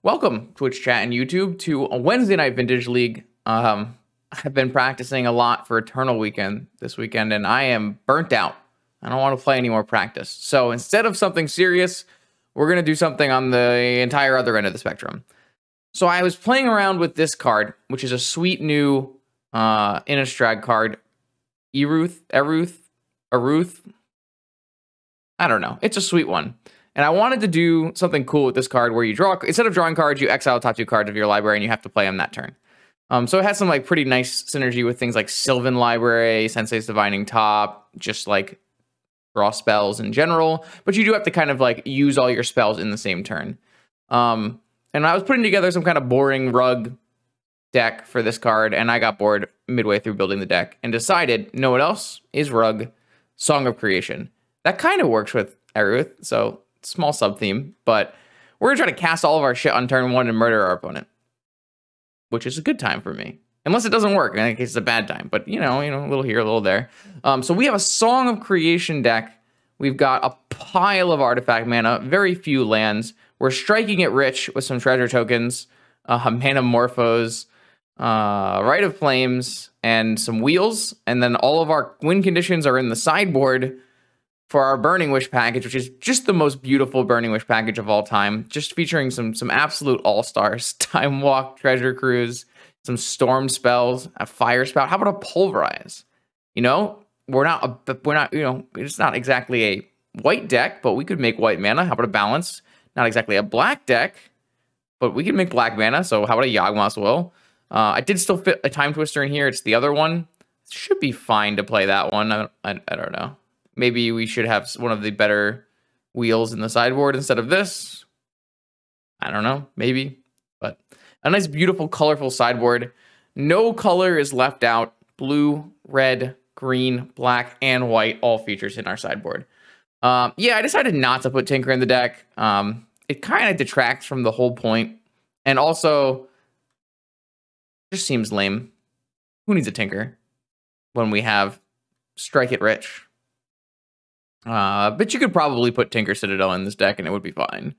Welcome, Twitch chat and YouTube, to a Wednesday night Vintage League. I've been practicing a lot for Eternal Weekend this weekend, and I am burnt out. I don't want to play any more practice. So instead of something serious, we're going to do something on the entire other end of the spectrum. So I was playing around with this card, which is a sweet new Innistrad card. Eruth. I don't know. It's a sweet one. And I wanted to do something cool with this card where you draw, instead of drawing cards, you exile top 2 cards of your library and you have to play them that turn. So it has some like pretty nice synergy with things like Sylvan Library, Sensei's Divining Top, just like draw spells in general. But you do have to kind of like use all your spells in the same turn. And I was putting together some kind of boring rug deck for this card, and I got bored midway through building the deck and decided, know what else is rug? Song of Creation. That kind of works with Eruth, so small sub-theme, but we're gonna try to cast all of our shit on turn 1 and murder our opponent, which is a good time for me. Unless it doesn't work, in that case it's a bad time, but you know, a little here, a little there. So we have a Song of Creation deck. We've got a pile of artifact mana, very few lands. We're striking it rich with some treasure tokens, Manamorphose, Rite of Flames, and some wheels. And then all of our win conditions are in the sideboard for our Burning Wish package, which is just the most beautiful Burning Wish package of all time. Just featuring some absolute all-stars. Time Walk, Treasure Cruise, some Storm spells, a Fire Spout. How about a Pulverize? You know, we're not, you know, it's not exactly a white deck, but we could make white mana. How about a Balance? Not exactly a black deck, but we can make black mana. So how about a Yawgmoth's Will? I did still fit a Time Twister in here. It's the other one. It should be fine to play that one. I don't know. Maybe we should have one of the better wheels in the sideboard instead of this. I don't know. Maybe. But a nice, beautiful, colorful sideboard. No color is left out. Blue, red, green, black, and white all features in our sideboard. Yeah, I decided not to put Tinker in the deck. It kind of detracts from the whole point. And also, just seems lame. Who needs a Tinker when we have Strike It Rich? But you could probably put Tinker Citadel in this deck and it would be fine.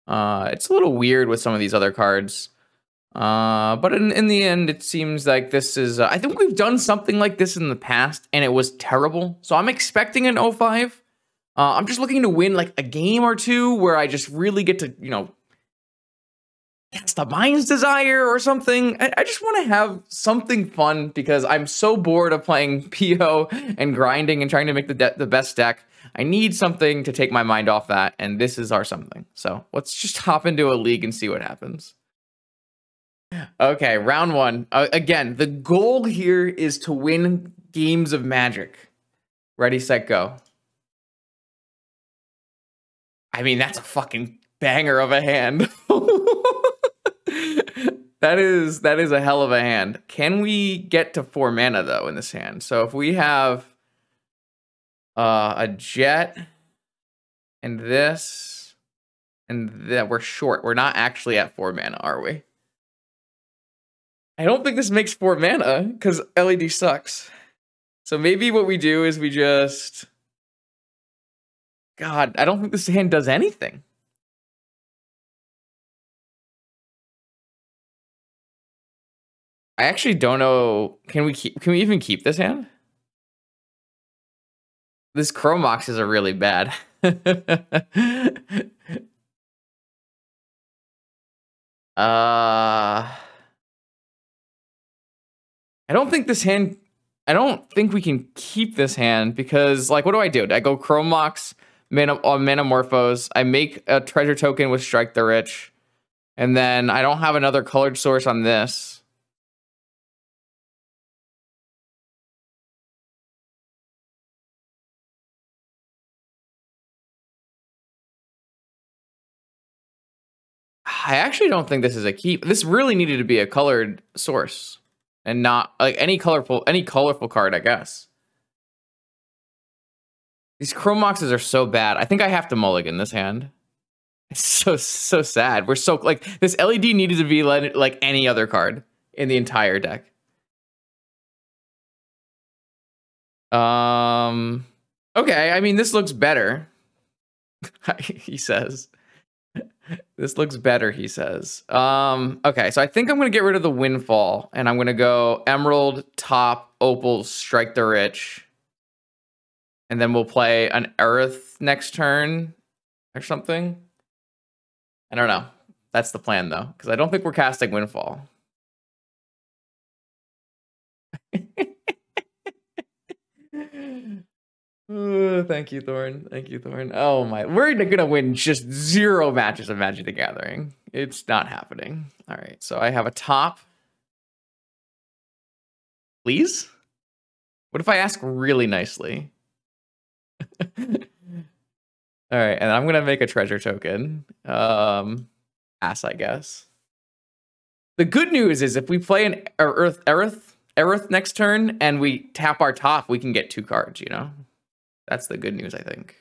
It's a little weird with some of these other cards. But in the end, it seems like this is... I think we've done something like this in the past and it was terrible. So I'm expecting an 0-5. I'm just looking to win like a game or two where I just really get to, you know, cast the Mind's Desire or something. I just want to have something fun because I'm so bored of playing PO and grinding and trying to make the best deck. I need something to take my mind off that, and this is our something. So let's just hop into a league and see what happens. Okay, round 1. Again, the goal here is to win games of Magic. Ready, set, go. I mean, that's a fucking banger of a hand. That is a hell of a hand. Can we get to 4 mana though in this hand? So if we have a Jet and this and that, we're short. We're not actually at 4 mana, are we? I don't think this makes 4 mana because LED sucks. So maybe what we do is we just... God, I don't think this hand does anything. I actually don't know. Can we even keep this hand? This Chromoxes are really bad. I don't think this hand... I don't think we can keep this hand because, like, what do? I go Chromox, Manamorphose. I make a treasure token with Strike the Rich. And then I don't have another colored source on this. I actually don't think this is a keep. This really needed to be a colored source and not like any colorful card, I guess. These Chromoxes are so bad. I think I have to mulligan this hand. It's so sad. We're so like this LED needed to be like any other card in the entire deck. Okay, I mean this looks better. He says. This looks better, he says. Okay, so I think I'm gonna get rid of the Windfall, and I'm gonna go Emerald, Top, Opal, Strike the Rich. And then we'll play an Eruth next turn or something. I don't know. That's the plan, though, because I don't think we're casting Windfall. Thank you, Thorn. Thank you, Thorn. Oh my, we're gonna win just 0 matches of Magic the Gathering. It's not happening. All right, so I have a top. Please? What if I ask really nicely? All right, and I'm gonna make a treasure token. Pass, I guess. The good news is if we play an Eruth next turn and we tap our top, we can get 2 cards, you know? That's the good news, I think.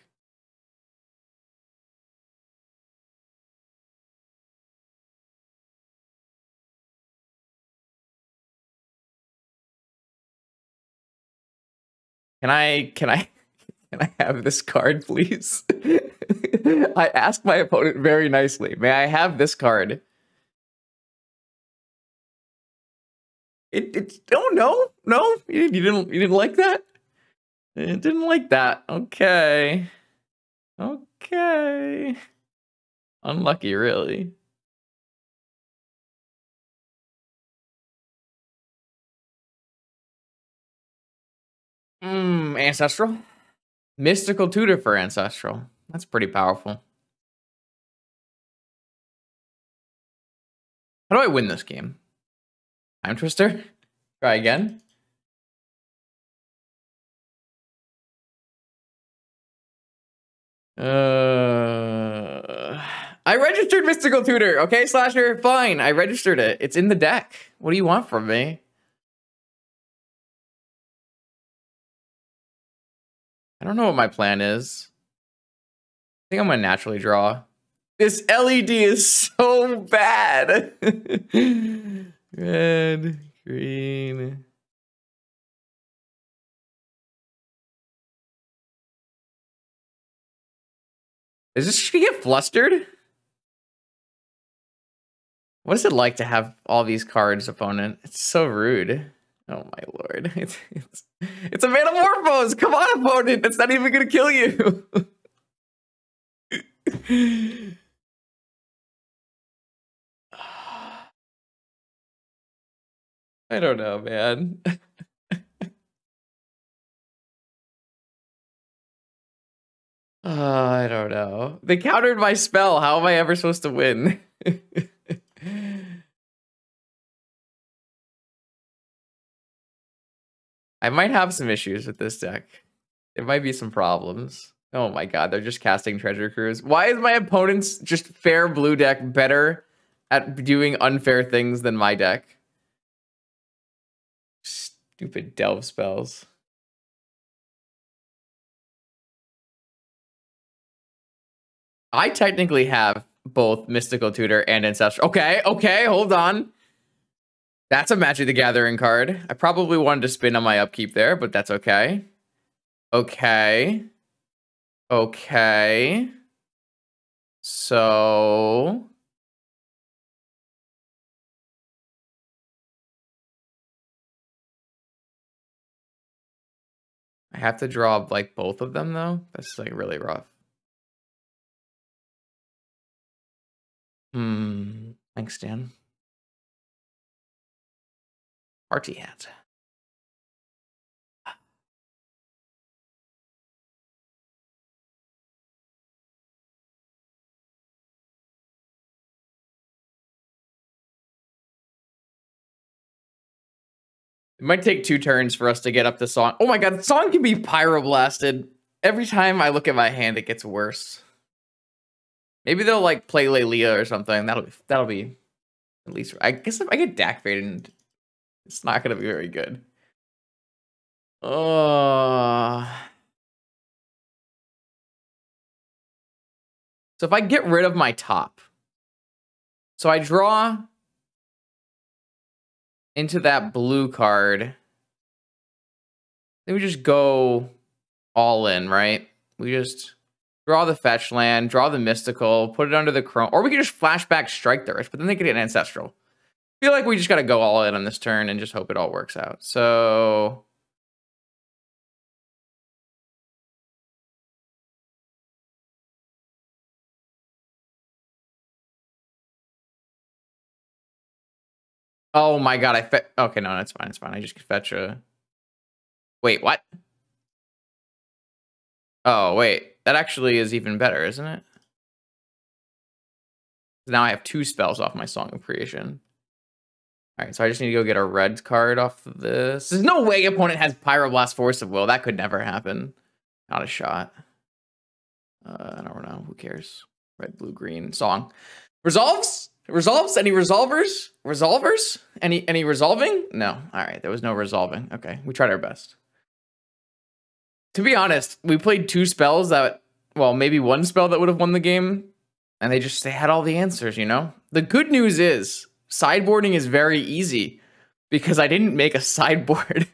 Can I have this card, please? I asked my opponent very nicely. May I have this card? Oh no, you didn't like that? It didn't like that. Okay. Okay. Unlucky, really. Ancestral. Mystical Tutor for Ancestral. That's pretty powerful. How do I win this game? Time Twister? Try again. I registered Mystical Tutor. Okay, Slasher, fine. I registered it. It's in the deck. What do you want from me? I don't know what my plan is. I think I'm gonna naturally draw. This LED is so bad. Red, green. Is this gonna get flustered? What is it like to have all these cards, opponent? It's so rude. Oh my lord. It's a Metamorphose! Come on, opponent! That's not even gonna kill you! I don't know, man. I don't know. They countered my spell. How am I ever supposed to win? I might have some issues with this deck. There might be some problems. Oh my god, they're just casting Treasure Cruise. Why is my opponent's just fair blue deck better at doing unfair things than my deck? Stupid delve spells. I technically have both Mystical Tutor and Ancestral. Okay, hold on. That's a Magic the Gathering card. I probably wanted to spin on my upkeep there, but that's okay. Okay. So... I have to draw like both of them though. That's like really rough. Thanks, Dan. Party hat. It might take 2 turns for us to get up the song. Oh my god, the song can be pyroblasted. Every time I look at my hand, it gets worse. Maybe they'll like play Lelia or something. That'll be at least. I guess if I get Dak Faded, it's not gonna be very good. So if I get rid of my top, so I draw into that blue card. Then we just go all in, right? We just Draw the fetch land, draw the mystical, put it under the chrome, or we could just flashback strike the rich, but then they could get an ancestral. I feel like we just got to go all in on this turn and just hope it all works out. So oh my god, okay, no, that's fine, it's fine. I just could fetch a. Wait, what? Oh, wait. That actually is even better, isn't it? Now I have 2 spells off my Song of Creation. All right, so I just need to go get a red card off of this. There's no way opponent has Pyroblast Force of Will. That could never happen. Not a shot. I don't know. Who cares? Red, blue, green. Song. Resolves? Resolves? Any resolvers? Resolvers? Any resolving? No. All right, there was no resolving. Okay, we tried our best. To be honest, we played 2 spells that, well, maybe 1 spell that would have won the game, and they had all the answers, you know? The good news is, sideboarding is very easy, because I didn't make a sideboard.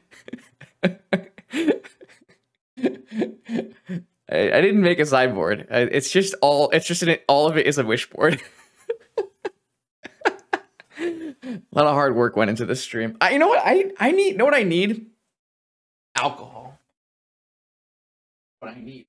I didn't make a sideboard. All of it is a wish board. A lot of hard work went into this stream. You know what? I need, know what I need? Alcohol. What I need.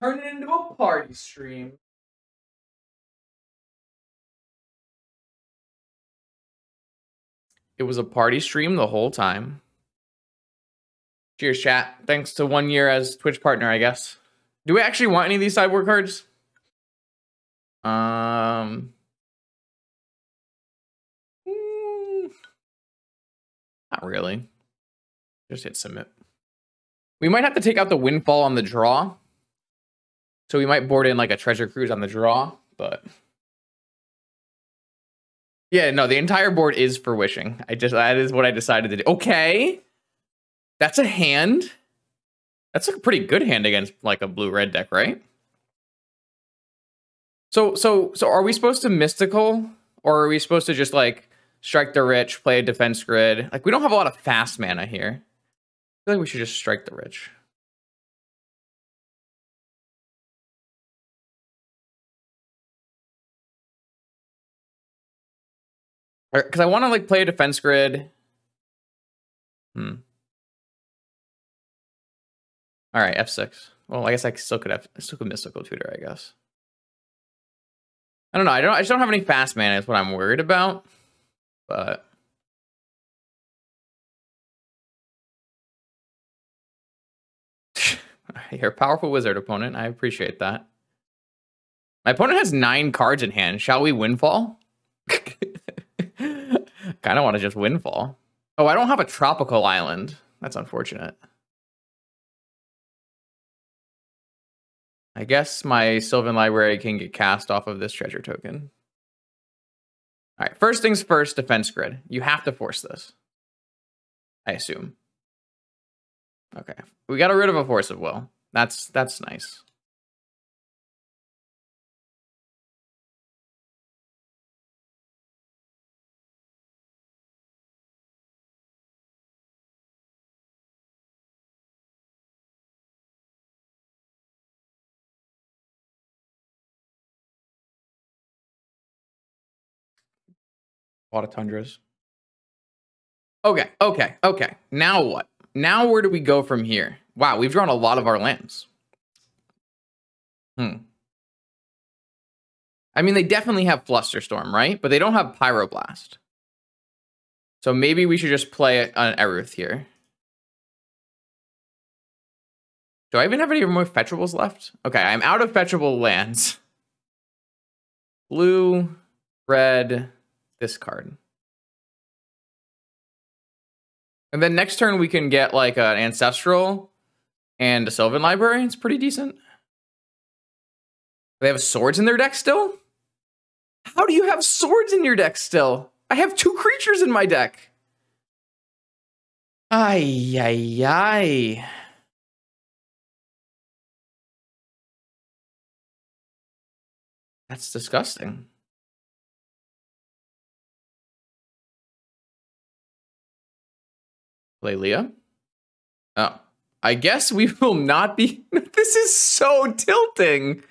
Turn it into a party stream. It was a party stream the whole time. Cheers, chat. Thanks to 1 year as Twitch partner, I guess. Do we actually want any of these sideboard cards? Not really. Just hit submit. We might have to take out the windfall on the draw. So we might board in like a treasure cruise on the draw, but yeah, no, the entire board is for wishing. That is what I decided to do. Okay. That's a hand. That's a pretty good hand against like a blue-red deck, right? So are we supposed to mystical, or are we supposed to just like strike the rich, play a defense grid? Like, we don't have a lot of fast mana here. I feel like we should just strike the rich. Because I want to like play a defense grid. All right, F6. Well, I guess I still could mystical tutor, I guess. I don't know. I just don't have any fast mana is what I'm worried about. But you're a powerful wizard, opponent. I appreciate that. My opponent has 9 cards in hand. Shall we windfall? Kind of want to just windfall. Oh, I don't have a tropical island. That's unfortunate. I guess my Sylvan Library can get cast off of this treasure token. All right, first things first, defense grid. You have to force this, I assume. Okay, we got rid of a force of will. That's nice. A lot of tundras. Okay. Now what? Now where do we go from here? Wow, we've drawn a lot of our lands. I mean, they definitely have Flusterstorm, right? But they don't have Pyroblast. So maybe we should just play an Eruth here. Do I even have any more fetchables left? Okay, I'm out of fetchable lands. Blue, red, this card. And then next turn we can get like an Ancestral and a Sylvan Library. It's pretty decent. They have swords in their deck still? How do you have swords in your deck still? I have 2 creatures in my deck. Ay, ay, ay. That's disgusting. Play Leah? Oh. I guess we will not be... This is so tilting.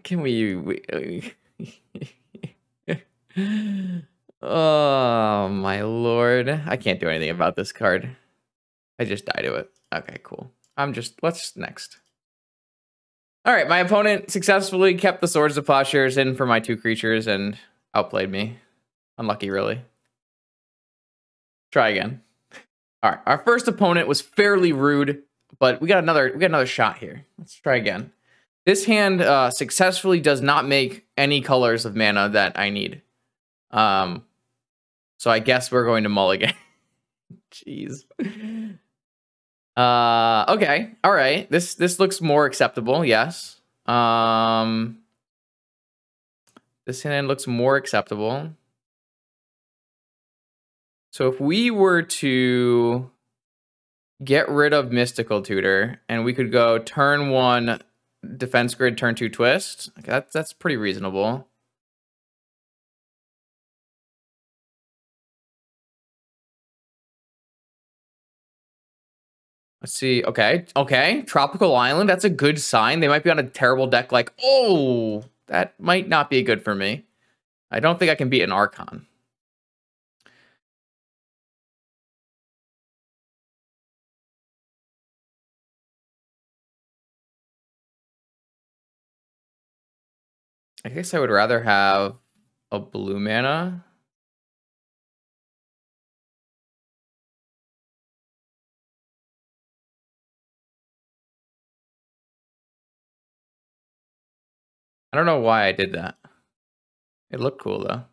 Can we Oh, my lord. I can't do anything about this card. I just die to it. Okay, cool. What's next? All right, my opponent successfully kept the Swords of Plowshares in for my 2 creatures and outplayed me. Unlucky, really. Try again. All right, our first opponent was fairly rude, but we got another shot here. Let's try again. This hand successfully does not make any colors of mana that I need. So I guess we're going to mulligan. Jeez. Okay. All right. This looks more acceptable. Yes. This hand looks more acceptable. So if we were to get rid of Mystical Tutor and we could go turn 1 Defense Grid, turn 2 Twist. Okay, that's pretty reasonable. Let's see. Okay. Tropical Island. That's a good sign. They might be on a terrible deck. Like, oh, that might not be good for me. I don't think I can beat an Archon. I guess I would rather have a blue mana. I don't know why I did that. It looked cool, though.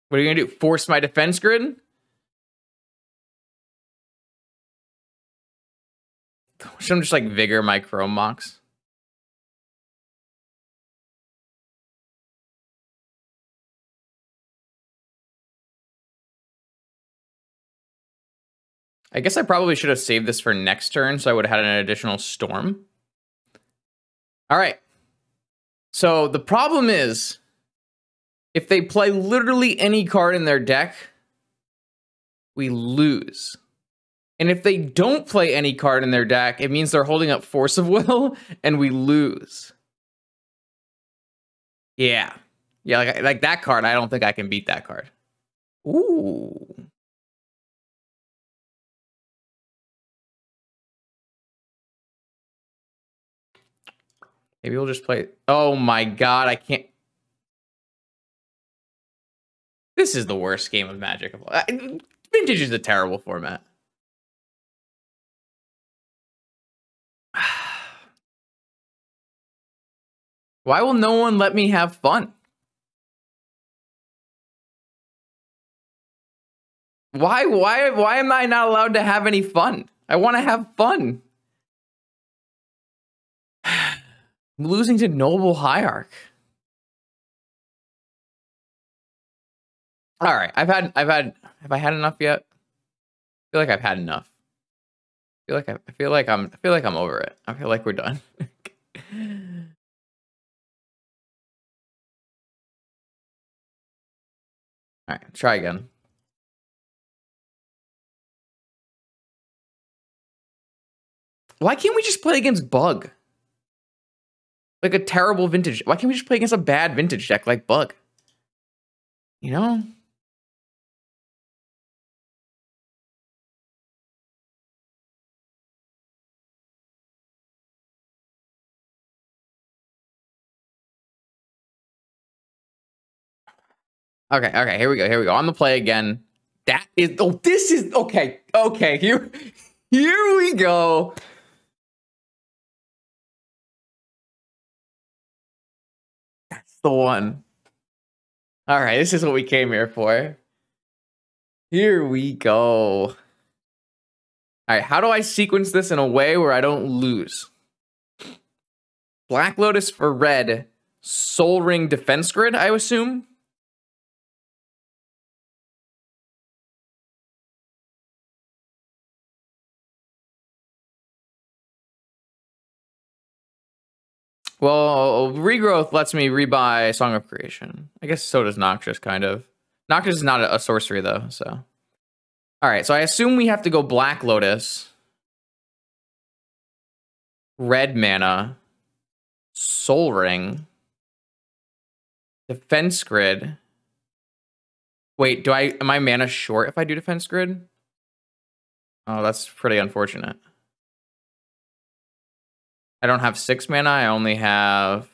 What are you going to do? Force my Defense Grid? Should I just, like, Vigor my Chrome Mox? I guess I probably should have saved this for next turn, so I would have had an additional Storm. All right. So the problem is, if they play literally any card in their deck, we lose. And if they don't play any card in their deck, it means they're holding up Force of Will, and we lose. Yeah. Yeah, like that card, I don't think I can beat that card. Ooh. Maybe we'll just play... Oh my god, I can't... This is the worst game of Magic. Vintage is a terrible format. Why will no one let me have fun? Why am I not allowed to have any fun? I want to have fun. I'm losing to Noble Hierarch. All right, have I had enough yet? I feel like I've had enough. I feel like I'm over it. I feel like we're done. All right, try again. Why can't we just play against Bug? Like a terrible vintage. Why can't we just play against a bad vintage deck like Bug? You know? Okay, here we go. Here we go. On the play again. That is, oh, this is, okay. Okay, here we go. That's the one. All right, this is what we came here for. Here we go. All right, how do I sequence this in a way where I don't lose? Black Lotus for red. Soul Ring Defense Grid, I assume. Well, Regrowth lets me rebuy Song of Creation. I guess so does Noxious, kind of. Noxious is not a sorcery, though, so. All right, so I assume we have to go Black Lotus. Red mana. Soul Ring. Defense Grid. Wait, am I mana short if I do Defense Grid? Oh, that's pretty unfortunate. I don't have 6 mana, I only have...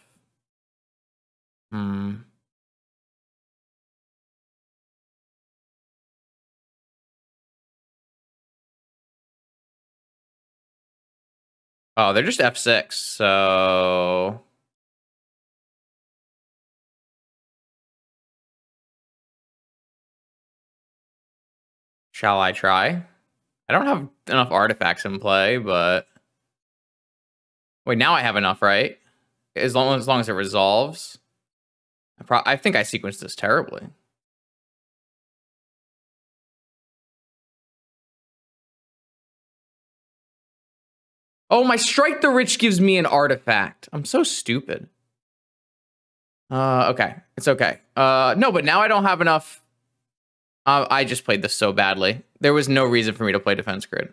Oh, they're just F6, so... Shall I try? I don't have enough artifacts in play, but... Wait, now I have enough, right? As long as it resolves. I think I sequenced this terribly. Oh, my Strike the Rich gives me an artifact. I'm so stupid. Okay. It's okay. No, but now I don't have enough. I just played this so badly. There was no reason for me to play Defense Grid.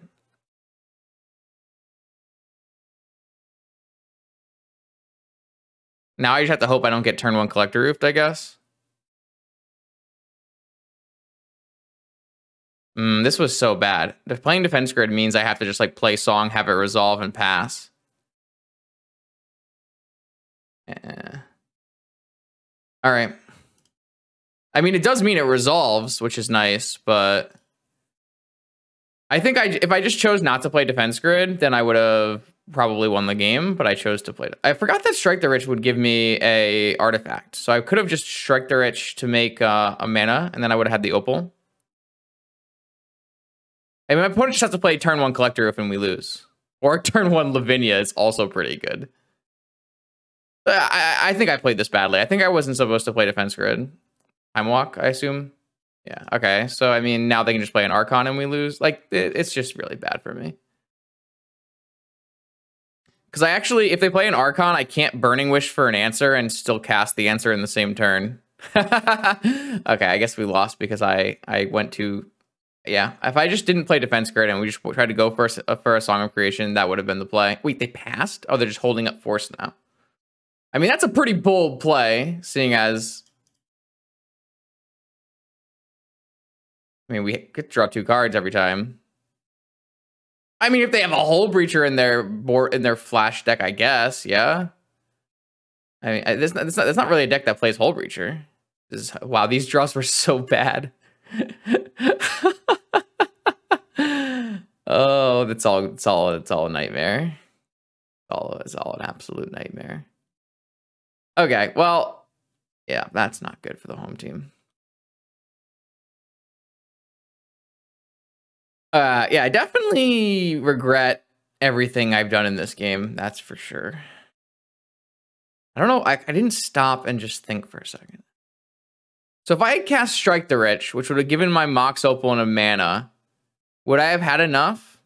Now I just have to hope I don't get turn 1 Collector Roofed, I guess. This was so bad. Playing Defense Grid means I have to just like play Song, have it resolve, and pass. All right. I mean, it does mean it resolves, which is nice, but I think if I just chose not to play Defense Grid, then I would have probably won the game, but I chose to play it. I forgot that Strike the Rich would give me a artifact, so I could have just Strike the Rich to make a mana, and then I would have had the Opal. I mean, my opponent just has to play turn 1 Collector Roof and we lose. Or turn 1 Lavinia is also pretty good. I think I played this badly. I think I wasn't supposed to play Defense Grid. Time Walk, I assume. Yeah, okay. So, I mean, now they can just play an Archon and we lose. Like, it's just really bad for me. Because I actually, if they play an Archon, I can't Burning Wish for an answer and still cast the answer in the same turn. Okay, I guess we lost because I went to... Yeah, if I just didn't play Defense Grid and we just tried to go for a Song of Creation, that would have been the play. Wait, they passed? Oh, they're just holding up Force now. I mean, that's a pretty bold play, seeing as... I mean, we could draw 2 cards every time. I mean, if they have a Hull Breacher in their board, in their flash deck, I guess, yeah. I mean, that's not really a deck that plays Hull Breacher. Wow, these draws were so bad. Oh, it's all a nightmare. It's all an absolute nightmare. Okay, well, yeah, that's not good for the home team. Yeah, I definitely regret everything I've done in this game. That's for sure. I don't know. I didn't stop and just think for a second. So if I had cast Strike the Rich, which would have given my Mox Opal and a mana, would I have had enough?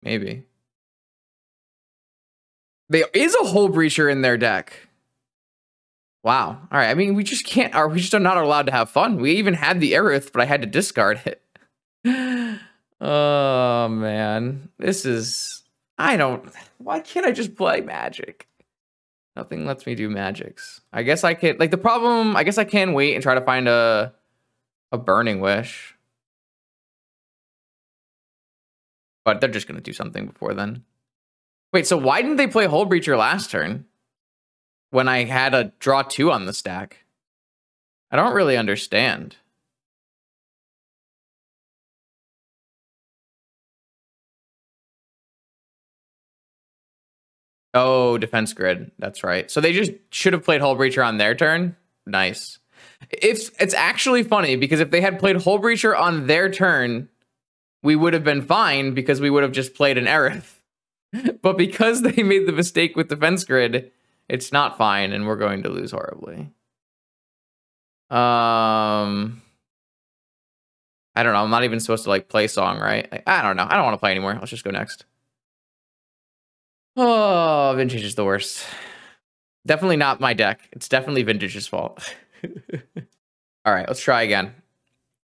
Maybe. There is a Hull Breacher in their deck. Wow. All right. I mean, we just can't, or we just are not allowed to have fun. We even had the Eruth, but I had to discard it. Oh, man. This is, why can't I just play Magic? Nothing lets me do Magics. I guess I can, like the problem, I guess I can wait and try to find a Burning Wish. But they're just going to do something before then. Wait, so why didn't they play Hull Breacher last turn? when I had a draw 2 on the stack? I don't really understand. Oh, defense grid. That's right. So they just should have played Hull Breacher on their turn. Nice. It's actually funny because if they had played Hull Breacher on their turn, we would have been fine because we would have just played an Eruth. But because they made the mistake with defense grid, it's not fine, and we're going to lose horribly. I don't know. I'm not even supposed to like play song, right? I don't know. I don't want to play anymore. Let's just go next. Oh, Vintage is the worst. Definitely not my deck. It's definitely Vintage's fault. All right, let's try again.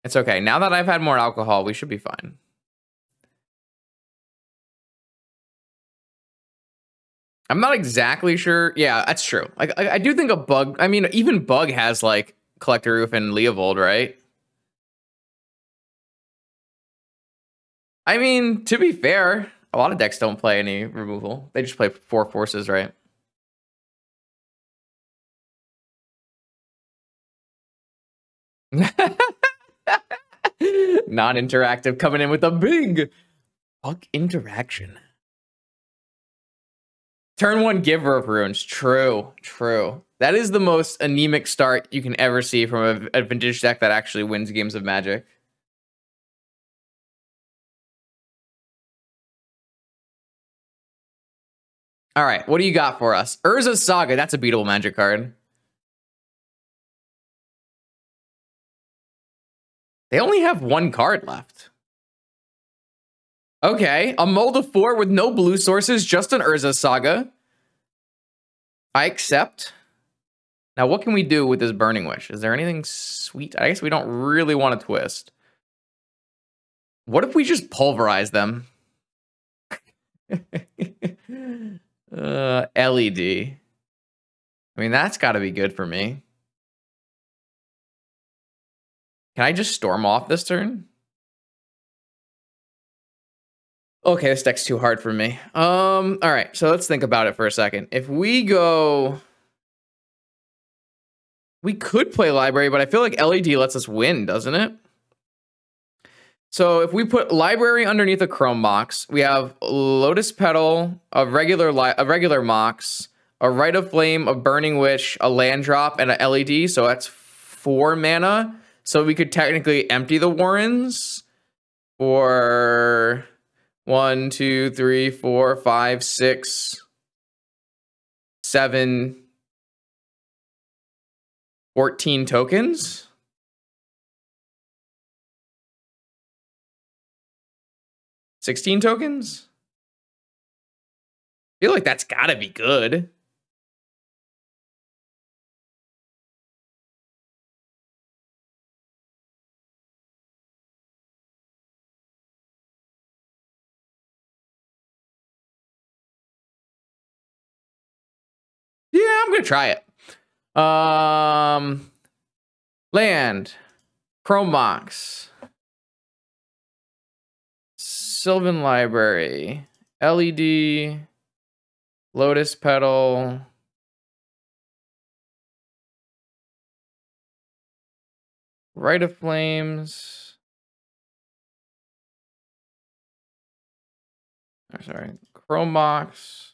It's okay. Now that I've had more alcohol, we should be fine. I'm not exactly sure. Yeah, that's true. I do think a bug. I mean, even bug has like Collector Roof and Leovold, right? I mean, to be fair, a lot of decks don't play any removal. They just play 4 forces, right? Non-interactive coming in with a big bug interaction. Turn 1 Giver of Runes. True, true. That is the most anemic start you can ever see from a vintage deck that actually wins games of Magic. All right, what do you got for us? Urza's Saga. That's a beatable Magic card. They only have 1 card left. Okay, a mold of 4 with no blue sources, just an Urza's Saga. I accept. Now, what can we do with this Burning Wish? Is there anything sweet? I guess we don't really want to twist. What if we just pulverize them? LED. I mean, that's got to be good for me. Can I just storm off this turn? Okay, this deck's too hard for me. All right, so let's think about it for a second. If we go... We could play Library, but I feel like LED lets us win, doesn't it? So if we put Library underneath a Chrome Mox, we have Lotus Petal, a regular Mox, a Rite of Flame, a Burning Wish, a land drop, and a LED. So that's 4 mana. So we could technically empty the Warrens for 1, 2, 3, 4, 5, 6, 7, 14 tokens. $16 tokens? I feel like that's gotta be good. Yeah, I'm gonna try it. Land, Chrome Mox, Sylvan Library, LED, Lotus Petal, Rite of Flames. Oh, sorry, Chrome Mox.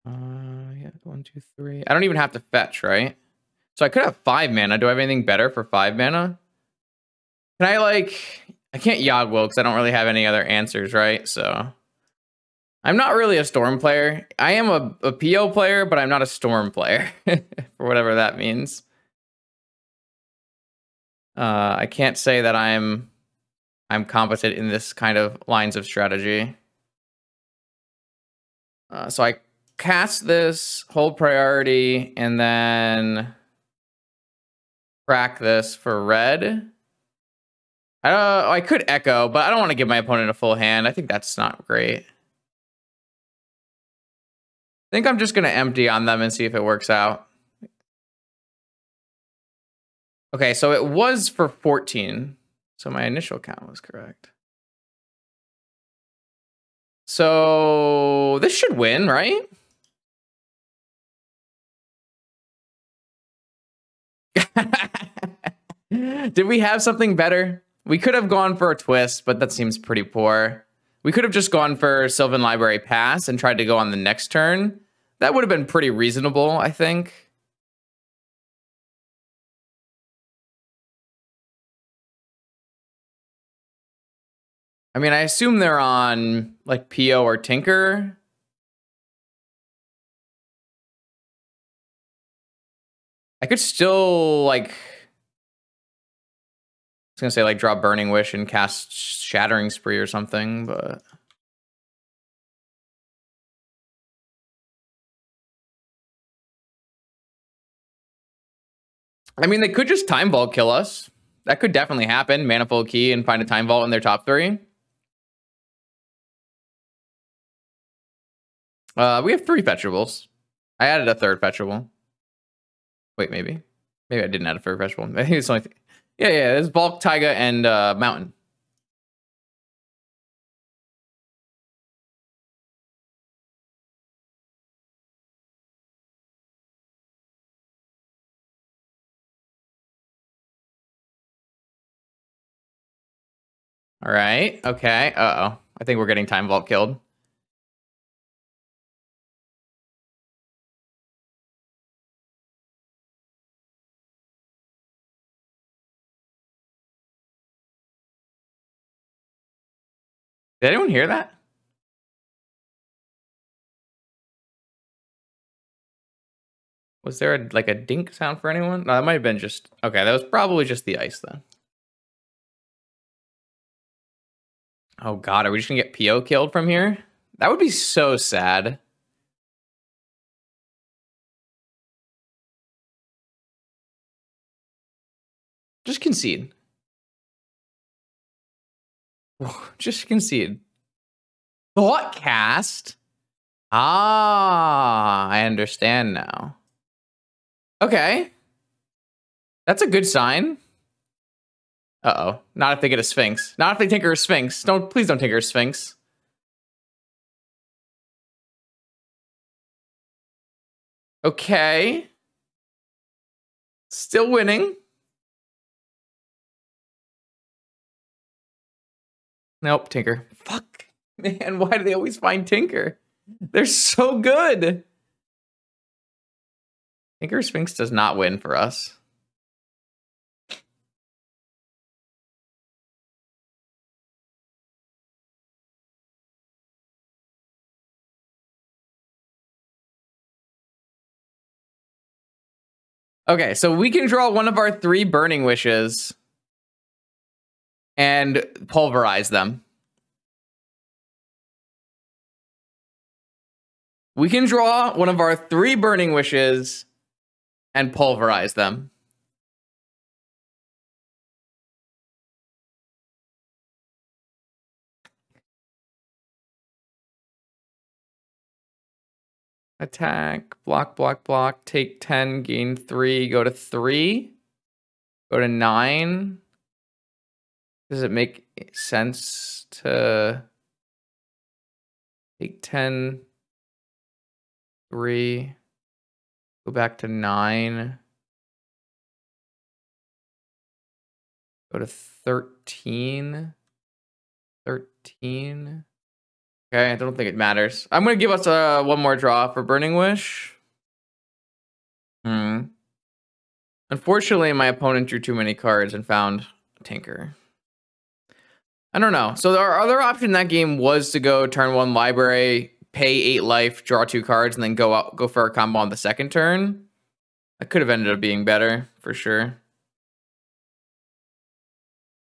Yeah, 1, 2, 3. I don't even have to fetch, right? So I could have 5 mana. Do I have anything better for 5 mana? Can I like... I can't Yawgmoth because I don't really have any other answers, right? So... I'm not really a Storm player. I am a PO player, but I'm not a Storm player. For whatever that means. I can't say that I'm competent in this kind of lines of strategy. So I cast this, hold priority, and then crack this for red. I could echo, but I don't want to give my opponent a full hand. I think that's not great. I think I'm just going to empty on them and see if it works out. Okay, so it was for 14. So my initial count was correct. So this should win, right? Did we have something better? We could have gone for a twist, but that seems pretty poor. We could have just gone for Sylvan Library Pass and tried to go on the next turn. That would have been pretty reasonable, I think. I mean, I assume they're on like PO or Tinker. I could still like, I was gonna say like draw Burning Wish and cast Shattering Spree or something, but I mean, they could just Time Vault kill us. That could definitely happen. Manifold Key and find a Time Vault in their top 3. We have 3 fetchables. I added a 3rd fetchable. Wait, maybe I didn't add a 3rd fetchable. Maybe it's only yeah. There's Bulk, Taiga, and Mountain. All right. Okay. Uh-oh. I think we're getting Time Vault killed. Did anyone hear that? Was there like a dink sound for anyone? No, that might have been just... Okay, that was probably just the ice then. Oh god, are we just gonna get PO killed from here? That would be so sad. Just concede. Just concede. Thought cast? Ah, I understand now. Okay. That's a good sign. Uh-oh. Not if they get a Sphinx. Not if they tinker a Sphinx. Please don't tinker a Sphinx. Okay. Still winning. Nope, Tinker. Fuck. Man, why do they always find Tinker? They're so good. Tinker Sphinx does not win for us. Okay, so we can draw one of our 3 Burning Wishes and pulverize them. We can draw one of our 3 Burning Wishes and pulverize them. Attack, block, block, block, take 10, gain 3, go to 3, go to 9. Does it make sense to take 10, 3, go back to 9, go to 13, 13. Okay, I don't think it matters. I'm going to give us one more draw for Burning Wish. Unfortunately, my opponent drew too many cards and found Tinker. I don't know. So our other option in that game was to go turn 1 library, pay 8 life, draw 2 cards, and then go for a combo on the second turn. That could have ended up being better, for sure.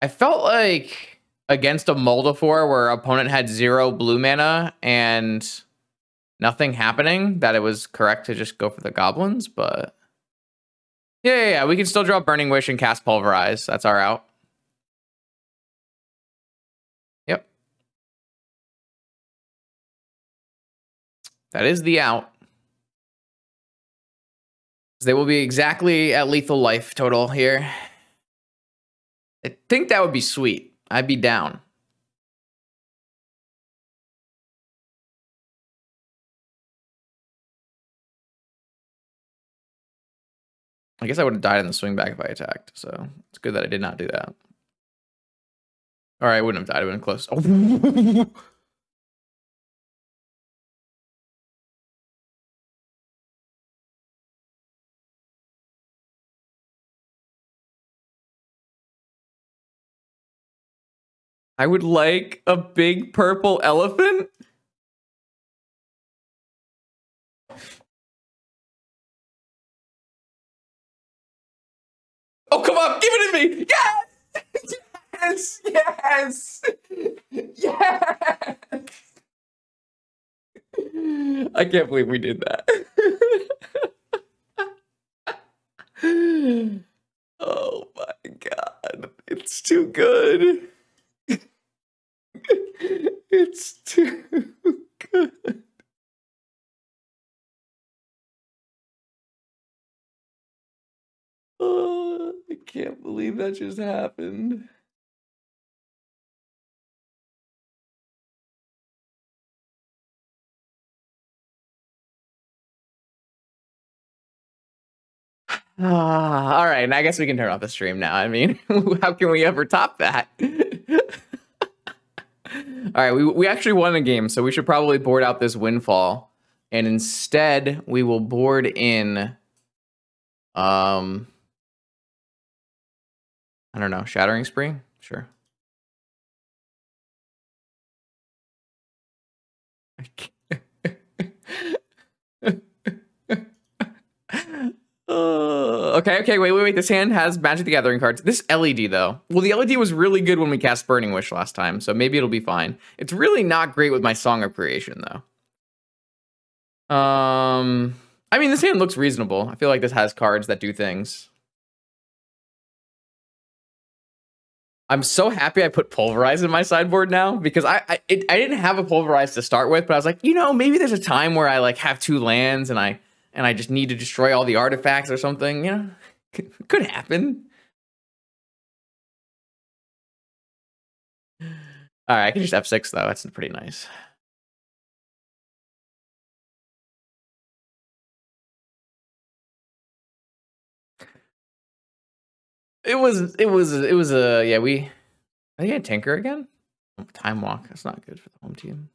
I felt like against a Moldafor where opponent had 0 blue mana and nothing happening, that it was correct to just go for the goblins, but yeah, we can still draw Burning Wish and cast Pulverize. That's our out. Yep. That is the out. They will be exactly at lethal life total here. I think that would be sweet. I'd be down. I guess I would have died in the swing back if I attacked, so it's good that I did not do that. All right, I wouldn't have died. I would have been close. Oh. I would like a big purple elephant. Oh, come on, give it to me. Yes! Yes! Yes! I can't believe we did that. Oh my god. It's too good. It's too good. Oh, I can't believe that just happened. All right, and I guess we can turn off the stream now. I mean, how can we ever top that? All right, we actually won a game, so we should probably board out this windfall, and instead we will board in, I don't know, Shattering Spree? Sure. Okay, wait. This hand has Magic the Gathering cards. This LED, though. Well, the LED was really good when we cast Burning Wish last time, so maybe it'll be fine. It's really not great with my Song of Creation, though. I mean, this hand looks reasonable. I feel like this has cards that do things. I'm so happy I put Pulverize in my sideboard now, because I didn't have a Pulverize to start with, but I was like, you know, maybe there's a time where I like have 2 lands and I just need to destroy all the artifacts or something, you know? Could happen. All right, I can just F6 though. That's pretty nice. It was a yeah, I think I Tinker again. Time Walk. That's not good for the home team.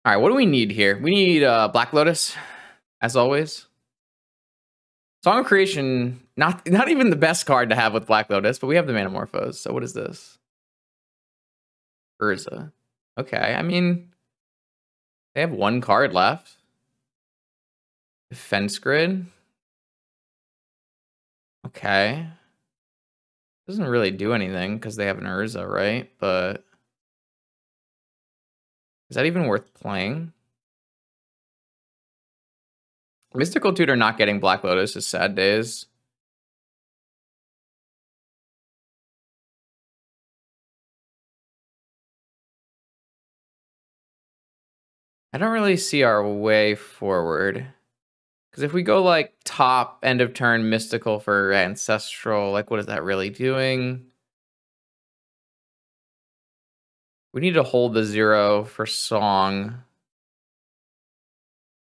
All right, what do we need here? We need Black Lotus, as always. Song of Creation, not even the best card to have with Black Lotus, but we have the Manamorphose. So what is this? Urza. Okay, I mean, they have 1 card left. Defense Grid. Okay. Doesn't really do anything because they have an Urza, right? But is that even worth playing? Mystical Tutor not getting Black Lotus is sad days. I don't really see our way forward. Because if we go like top end of turn Mystical for Ancestral, like what is that really doing? We need to hold the 0 for Song.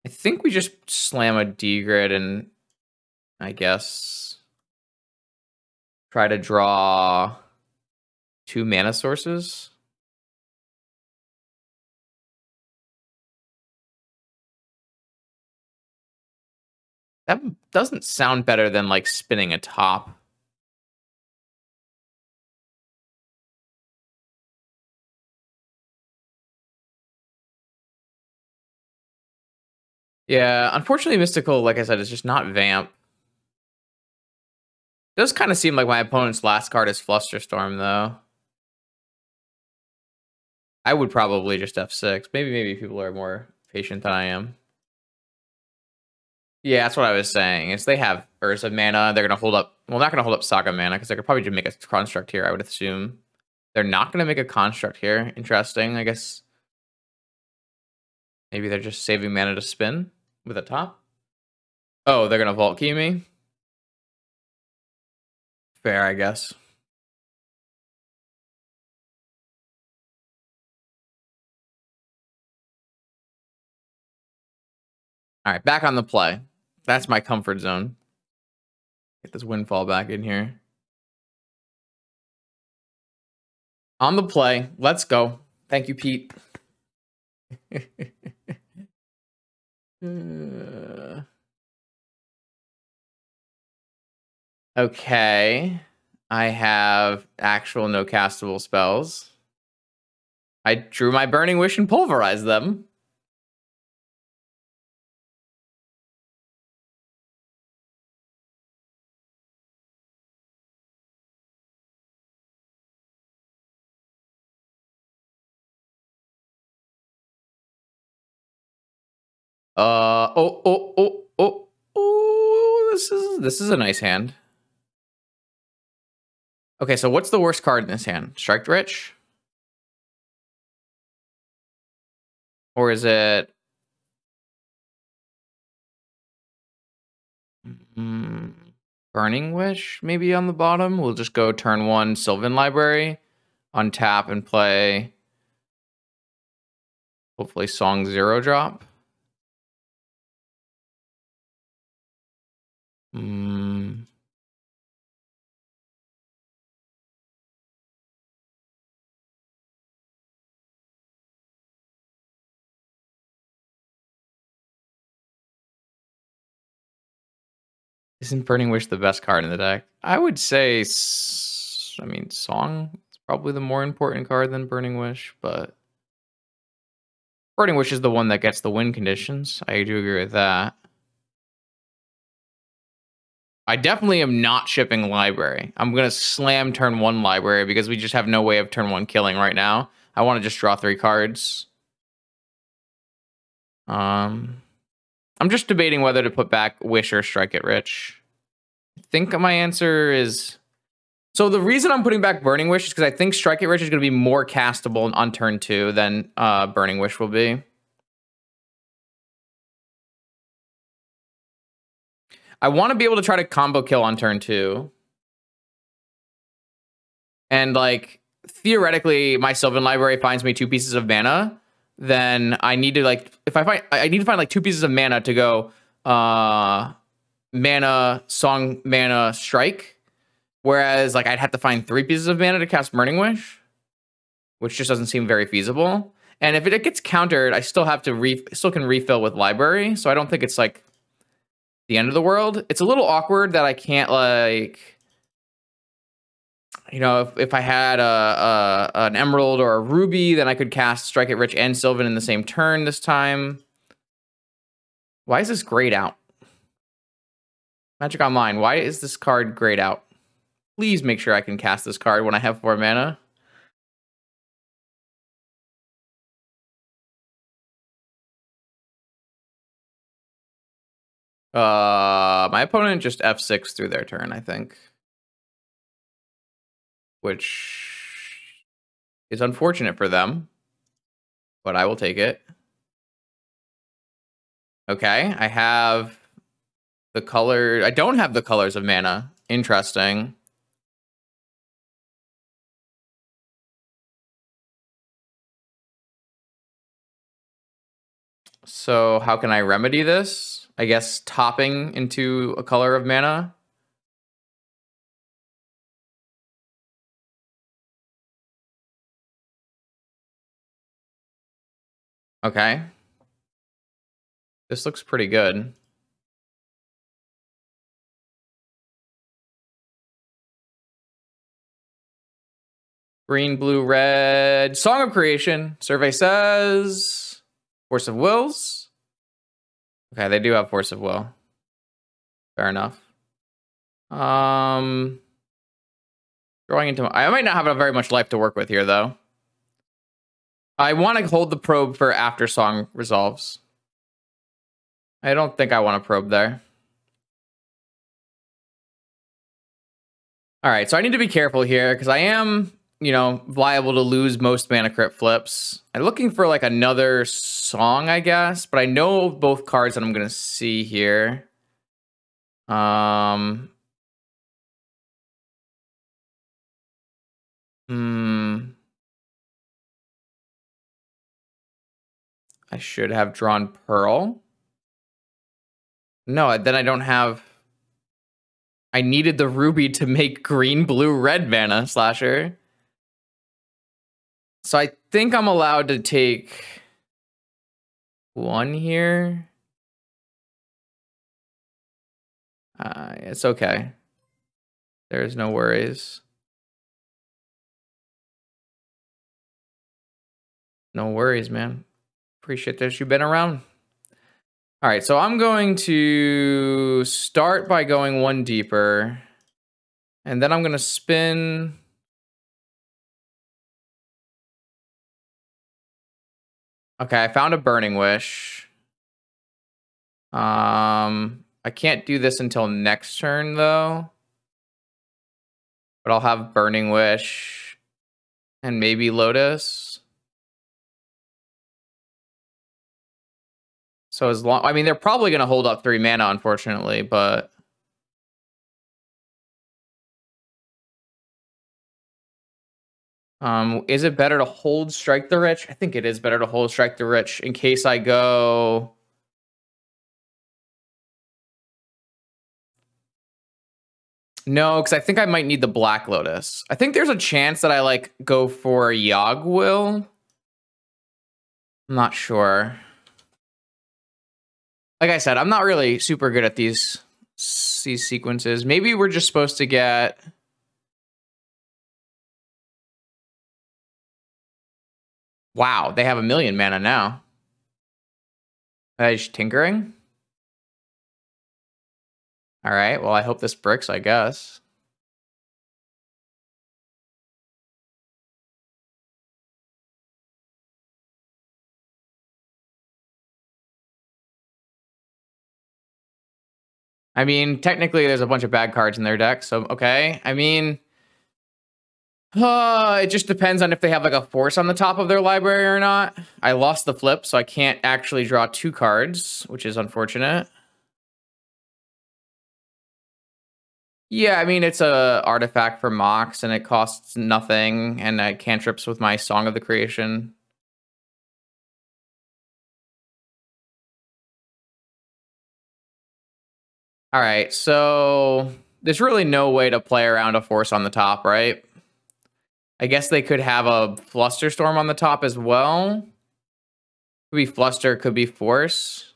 I think we just slam a D-Grid and I guess try to draw 2 mana sources. That doesn't sound better than like spinning a top. Yeah, unfortunately Mystical, like I said, is just not Vamp. It does kind of seem like my opponent's last card is Flusterstorm, though. I would probably just F6. Maybe people are more patient than I am. Yeah, that's what I was saying. Is they have Urza mana, they're gonna hold up. Well, not gonna hold up Saga mana because they could probably just make a construct here. I would assume they're not gonna make a construct here. Interesting. I guess maybe they're just saving mana to spin with a top. Oh, they're gonna Vault Key me. Fair, I guess. All right, back on the play. That's my comfort zone. Get this windfall back in here. On the play. Let's go. Thank you, Pete. Okay. I have actual no castable spells. I drew my Burning Wish and pulverized them. Oh, this is a nice hand. Okay, so what's the worst card in this hand? Strike Rich? Or is it Burning Wish maybe on the bottom? We'll just go turn 1 Sylvan Library, untap and play hopefully Song 0 drop. Isn't Burning Wish the best card in the deck? I would say, I mean, Song is probably the more important card than Burning Wish, but Burning Wish is the one that gets the win conditions. I do agree with that. I definitely am not shipping Library. I'm going to slam turn 1 Library because we just have no way of turn 1 killing right now. I want to just draw 3 cards. I'm just debating whether to put back Wish or Strike It Rich. I think my answer is... So the reason I'm putting back Burning Wish is because I think Strike It Rich is going to be more castable on turn 2 than Burning Wish will be. I want to be able to try to combo kill on turn 2. And like, theoretically, my Sylvan Library finds me 2 pieces of mana. Then I need to like, I need to find like 2 pieces of mana to go mana, Song, mana, Strike. Whereas like I'd have to find 3 pieces of mana to cast Burning Wish, which just doesn't seem very feasible. And if it gets countered, I still have to still can refill with Library. So I don't think it's like the end of the world. It's a little awkward that I can't like, you know, if I had an Emerald or a Ruby, then I could cast Strike It Rich and Sylvan in the same turn this time. Why is this grayed out? Magic Online, why is this card grayed out? Please make sure I can cast this card when I have 4 mana. My opponent just F6 through their turn, I think. Which is unfortunate for them, but I will take it. Okay, I have the color. I don't have the colors of mana. Interesting. So how can I remedy this? I guess topping into a color of mana. Okay. This looks pretty good. Green, blue, red. Song of Creation. Survey says Force of Wills. Okay, they do have Force of Will. Fair enough. Drawing into... I might not have very much life to work with here, though. I want to hold the probe for after Song resolves. I don't think I want to probe there. All right, so I need to be careful here because I am, you know, liable to lose most mana crypt flips. I'm looking for like another Song, I guess, but I know both cards that I'm going to see here. I should have drawn Pearl. No, then I don't have... I needed the ruby to make green, blue, red mana slasher. So I think I'm allowed to take one here. It's okay. There's no worries. No worries, man. Appreciate that you've been around. All right, so I'm going to start by going one deeper. And then I'm going to spin... Okay, I found a Burning Wish. I can't do this until next turn, though. But I'll have Burning Wish and maybe Lotus. So as long... I mean, they're probably going to hold up 3 mana, unfortunately, but... Is it better to hold Strike the Rich? I think it is better to hold Strike the Rich in case I go... No, because I think I might need the Black Lotus. I think there's a chance that I, like, go for Yogwill. I'm not sure. Like I said, I'm not really super good at these sequences. Maybe we're just supposed to get... Wow, they have 1,000,000 mana now. Are they just tinkering? All right, well, I hope this bricks, I guess. I mean, technically, there's a bunch of bad cards in their deck, so okay. I mean, it just depends on if they have like a force on the top of their library or not. I lost the flip, so I can't actually draw 2 cards, which is unfortunate. Yeah, I mean, it's a artifact for Mox, and it costs nothing, and I cantrips with my Song of the Creation. All right, so there's really no way to play around a force on the top, right? I guess they could have a Flusterstorm on the top as well. Could be Fluster, could be Force.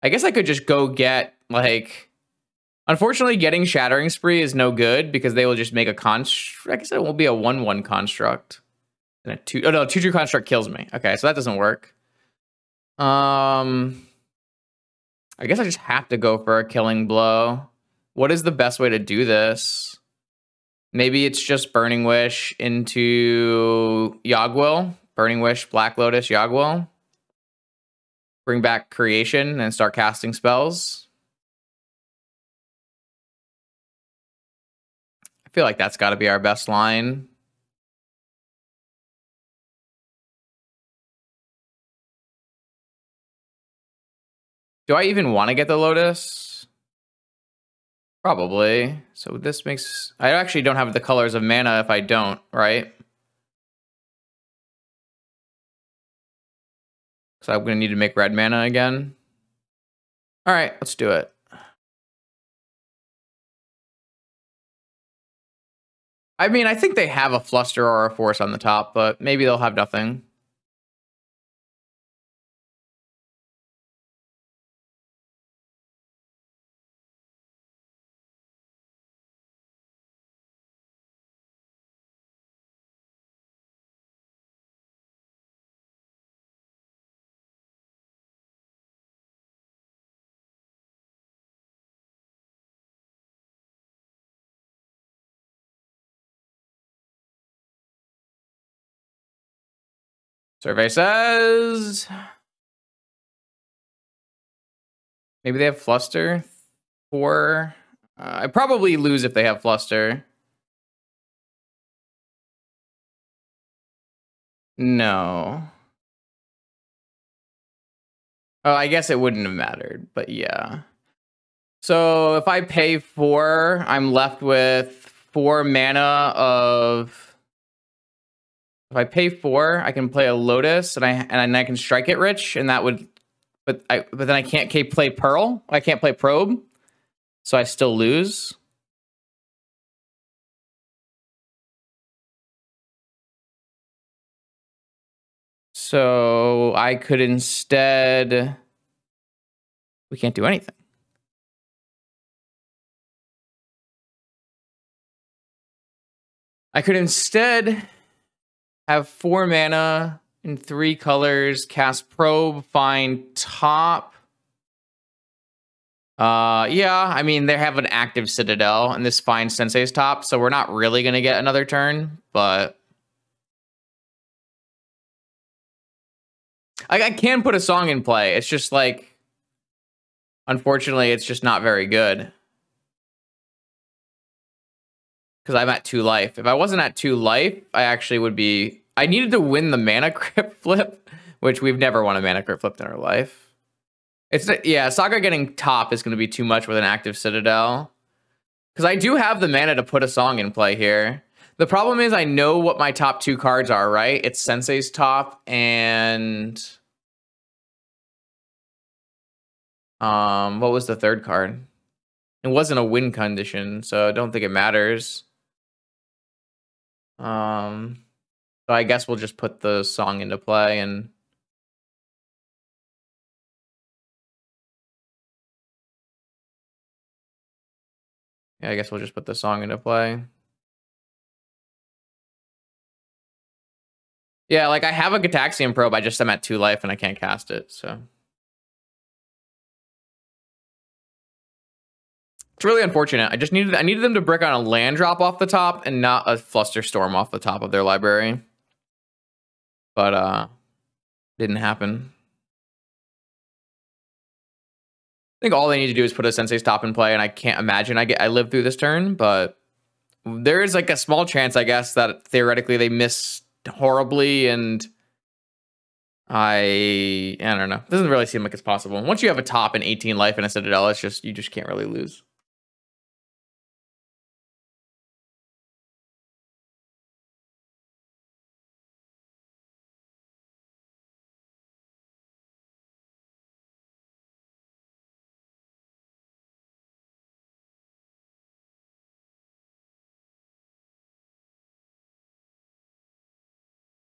I guess I could just go get, like... Unfortunately, getting Shattering Spree is no good because they will just make a construct. I guess it won't be a 1/1 construct. And a 2... Oh, no, 2/2 construct kills me. Okay, so that doesn't work. I guess I just have to go for a Killing Blow. What is the best way to do this? Maybe it's just Burning Wish into Yogwill. Burning Wish, Black Lotus, Yogwill. Bring back Creation and start casting spells. I feel like that's got to be our best line. Do I even want to get the Lotus? Probably. So this makes... I actually don't have the colors of mana if I don't, right? So I'm going to need to make red mana again. All right, let's do it. I mean, I think they have a Fluster or a Force on the top, but maybe they'll have nothing. Survey says... Maybe they have Fluster. 4. I probably lose if they have Fluster. No. Oh, I guess it wouldn't have mattered, but yeah. So if I pay 4, I'm left with 4 mana of... If I pay 4, I can play a Lotus, and I can strike it rich, and that would... But then I can't play Pearl. I can't play Probe, so I still lose. So I could instead... We can't do anything. I could instead have 4 mana in 3 colors, cast Probe, find top. Yeah, I mean, they have an active Citadel, and this finds Sensei's top, so we're not really going to get another turn, but... I can put a song in play. It's just like... Unfortunately, it's just not very good. Because I'm at 2 life. If I wasn't at 2 life, I actually would be... I needed to win the mana crypt flip, which we've never won a mana crypt flip in our life. Yeah, Saga getting top is going to be too much with an active Citadel. Because I do have the mana to put a song in play here. The problem is I know what my top 2 cards are, right? It's Sensei's top and... what was the third card? It wasn't a win condition, so I don't think it matters. So I guess we'll just put the song into play and... Yeah, I guess we'll just put the song into play. Yeah, like I have a Gataxian Probe, I just am at 2 life and I can't cast it, so... It's really unfortunate. I needed them to brick on a land drop off the top and not a Flusterstorm off the top of their library. But didn't happen. I think all they need to do is put a Sensei's top in play, and I can't imagine I live through this turn, but there is like a small chance, I guess, that theoretically they miss horribly, and I don't know. It doesn't really seem like it's possible. Once you have a top and 18 life and a Citadel, it's just you just can't really lose.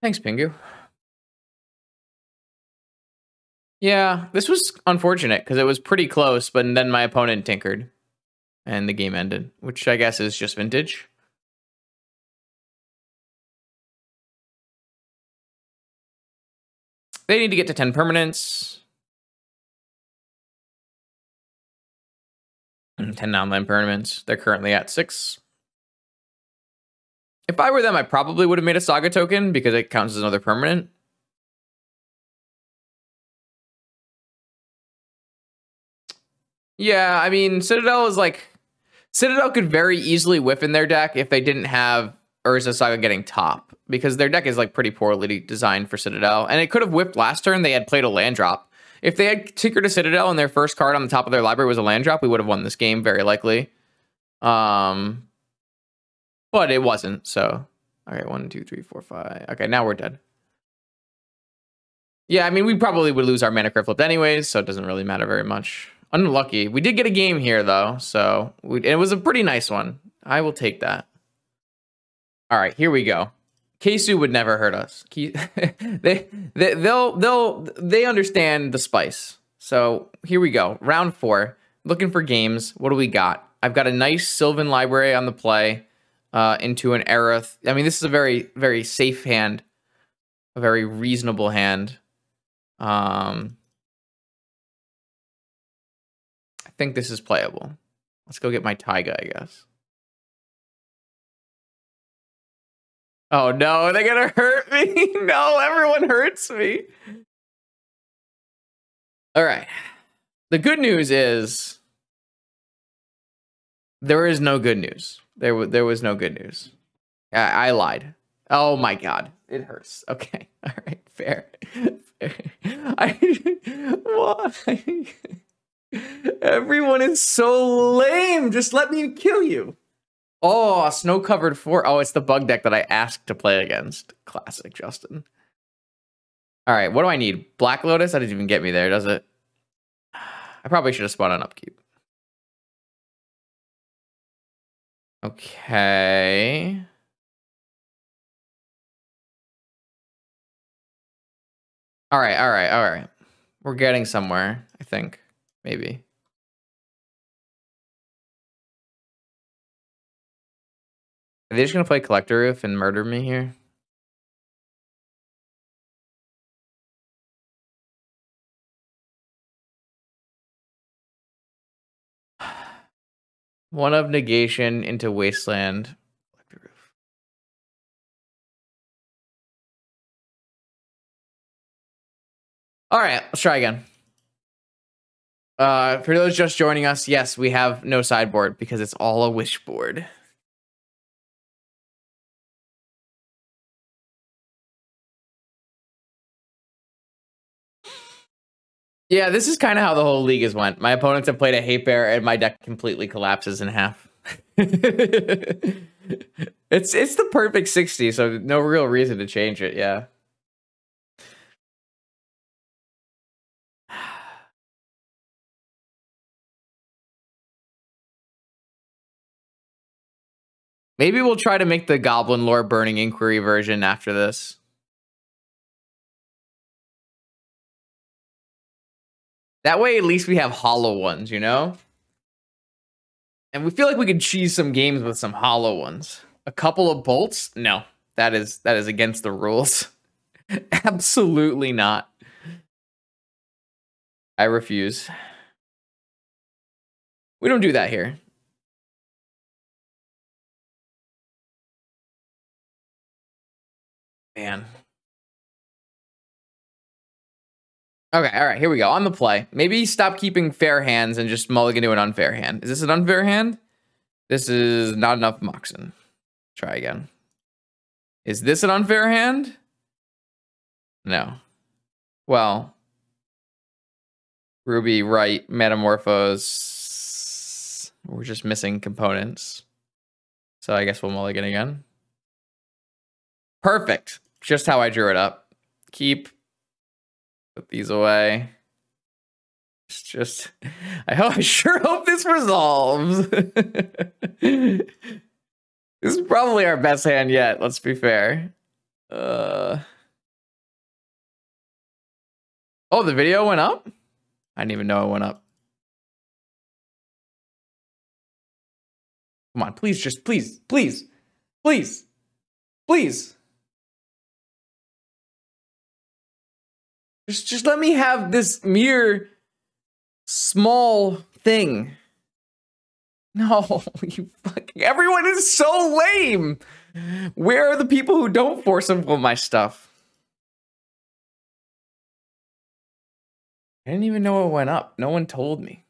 Thanks, Pingu. Yeah, this was unfortunate because it was pretty close, but then my opponent tinkered and the game ended, which I guess is just vintage. They need to get to 10 permanents. 10 non-land permanents. They're currently at 6. If I were them, I probably would have made a Saga token because it counts as another permanent. Yeah, I mean, Citadel is like... Citadel could very easily whiff in their deck if they didn't have Urza Saga getting top, because their deck is like pretty poorly designed for Citadel, and it could have whipped last turn. They had played a land drop. If they had tinkered a Citadel and their first card on the top of their library was a land drop, we would have won this game very likely. But it wasn't, so... Okay, 1, 2, 3, 4, 5. Okay, now we're dead. Yeah, I mean, we probably would lose our mana crypt flip anyways, so it doesn't really matter very much. Unlucky. We did get a game here, though, so... it was a pretty nice one. I will take that. All right, here we go. Keisu would never hurt us. They understand the spice. So here we go. Round 4. Looking for games. What do we got? I've got a nice Sylvan library on the play into an Eruth. I mean, this is a very, very safe hand. A very reasonable hand. I think this is playable. Let's go get my Taiga, I guess. Oh no, they're gonna hurt me. No, everyone hurts me. All right. The good news is there is no good news. There was no good news. I lied. Oh my god, it hurts. Okay, all right, fair. Why? Everyone is so lame. Just let me kill you. Oh, a snow-covered fort. Oh, it's the bug deck that I asked to play against. Classic, Justin. All right, what do I need? Black Lotus? That didn't even get me there, does it? I probably should have spawned on upkeep. Okay. All right, all right, all right. We're getting somewhere, I think. Maybe. Are they just gonna play Collector Roof and murder me here? One of negation into wasteland. Collector Roof. All right, let's try again. For those just joining us, yes, we have no sideboard because it's all a wish board. Yeah, this is kind of how the whole league has went. My opponents have played a hate bear, and my deck completely collapses in half. It's the perfect 60, so no real reason to change it. Yeah. Maybe we'll try to make the Goblin Lore Burning Inquiry version after this. That way, at least we have hollow ones, you know? And we feel like we could cheese some games with some hollow ones. A couple of bolts? No. That is against the rules. Absolutely not. I refuse. We don't do that here. Man. Okay, all right, here we go. On the play. Maybe stop keeping fair hands and just mulligan to an unfair hand. Is this an unfair hand? This is not enough Moxen. Try again. Is this an unfair hand? No. Well, Ruby, right, Metamorphose. We're just missing components. So I guess we'll mulligan again. Perfect. Just how I drew it up. Keep. Put these away. It's just, I sure hope this resolves. This is probably our best hand yet, let's be fair. Oh, the video went up? I didn't even know it went up. Come on, please, just please, please, please, please. Just let me have this mere small thing. No, you fucking, everyone is so lame. Where are the people who don't force simple my stuff? I didn't even know it went up. No one told me.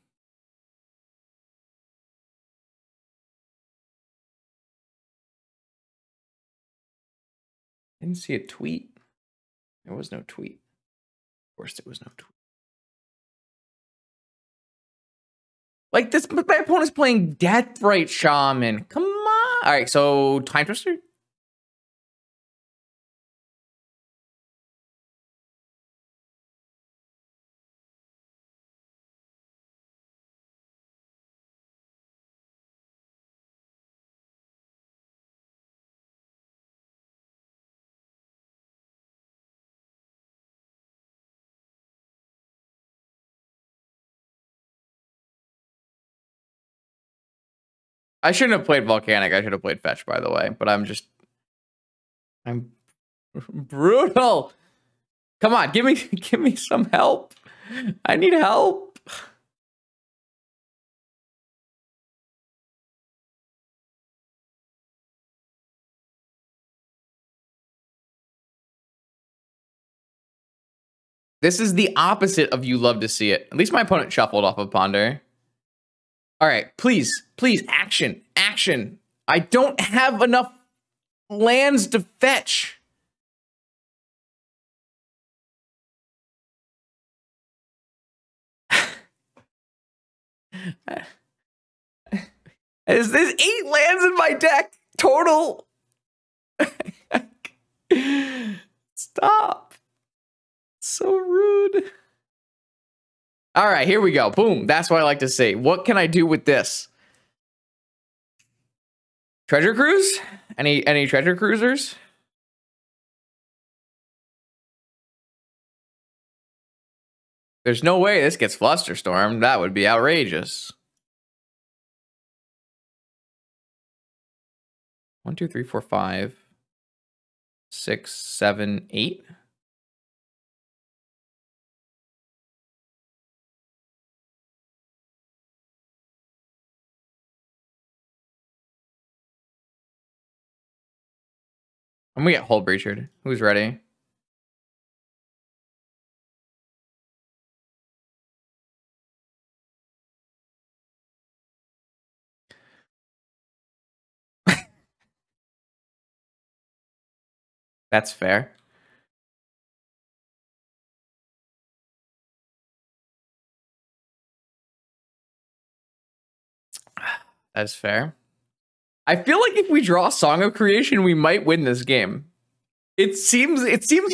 I didn't see a tweet. There was no tweet. Of course, there was no tweet. Like this, my opponent's playing Deathrite Shaman. Come on. All right, so Time Twister. I shouldn't have played Volcanic. I should have played Fetch, by the way. But I'm brutal. Come on, give me some help. I need help. This is the opposite of you love to see it. At least my opponent shuffled off of Ponder. All right, please, please, action, action. I don't have enough lands to fetch. There's 8 lands in my deck total. Stop. So rude. All right, here we go. Boom. That's what I like to see. What can I do with this? Treasure cruise? Any treasure cruisers? There's no way this gets Flusterstorm. That would be outrageous. 1, 2, 3, 4, 5, 6, 7, 8. I'm gonna get Hull Breachered. Who's ready? That's fair. That's fair. I feel like if we draw Song of Creation, we might win this game. It seems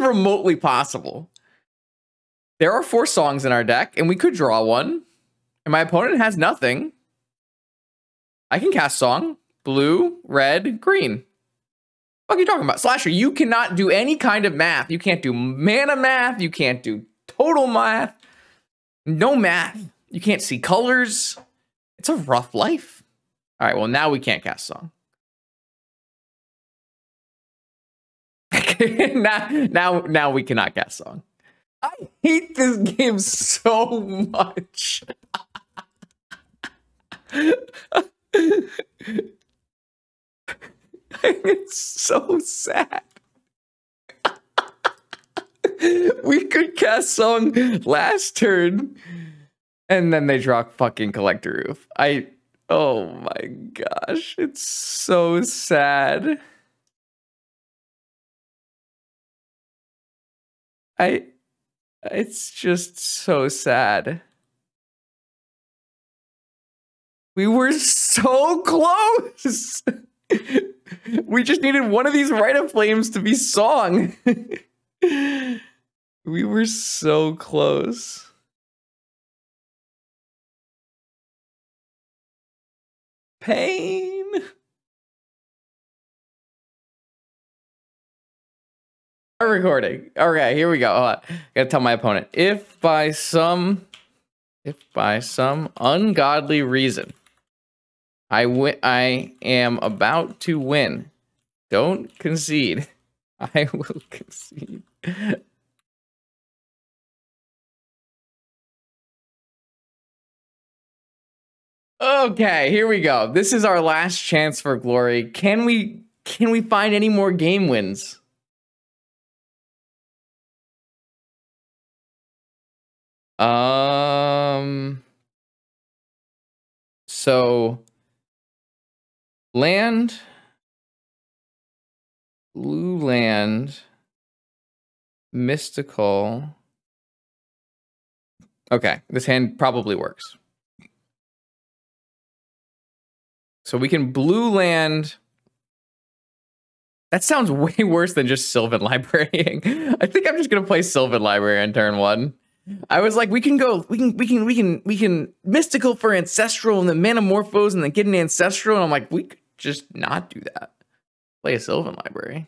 remotely possible. There are 4 songs in our deck, and we could draw one. And my opponent has nothing. I can cast Song. Blue, red, green. What are you talking about? Slasher, you cannot do any kind of math. You can't do mana math. You can't do total math. No math. You can't see colors. It's a rough life. All right, well, now we can't cast Song. now we cannot cast Song. I hate this game so much. It's so sad. We could cast Song last turn, and then they draw fucking Collector Roof. Oh my gosh, it's so sad. It's just so sad. We were so close. We just needed one of these Rite of Flames to be Song. We were so close. Pain. Our recording. Okay, here we go. Hold on. Gotta tell my opponent. If by some ungodly reason I am about to win, don't concede. I will concede. Okay, here we go. This is our last chance for glory. Can we find any more game wins? So land, blue land, mystical. Okay, this hand probably works. So we can blue land. That sounds way worse than just Sylvan Librarying. I think I'm just gonna play Sylvan Library on turn 1. I was like, we can mystical for ancestral and then Manamorphose and then get an ancestral, and I'm like, we could just not do that. Play a Sylvan Library.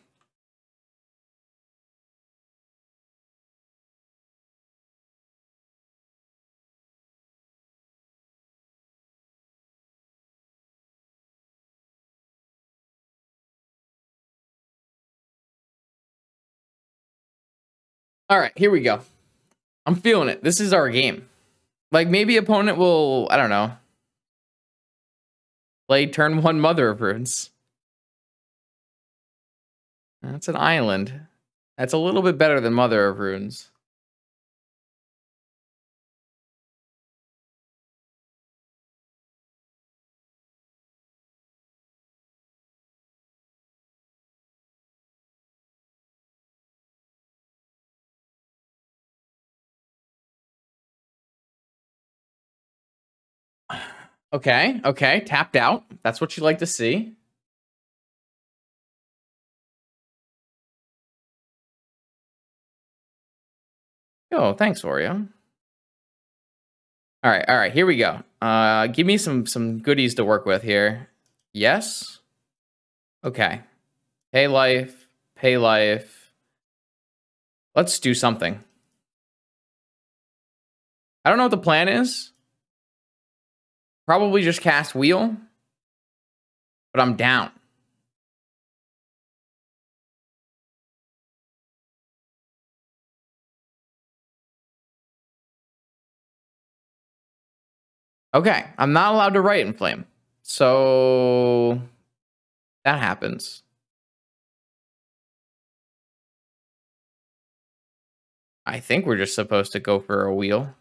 All right, here we go. I'm feeling it. This is our game. Like, maybe opponent will, I don't know, play turn 1 Mother of Runes. That's an island. That's a little bit better than Mother of Runes. Okay, okay, tapped out. That's what you like to see. Oh, thanks, Oreo. All right, here we go. Give me some goodies to work with here. Yes. Okay. Pay life, pay life. Let's do something. I don't know what the plan is. Probably just cast wheel, but I'm down. Okay, I'm not allowed to write in flame. So that happens. I think we're just supposed to go for a wheel.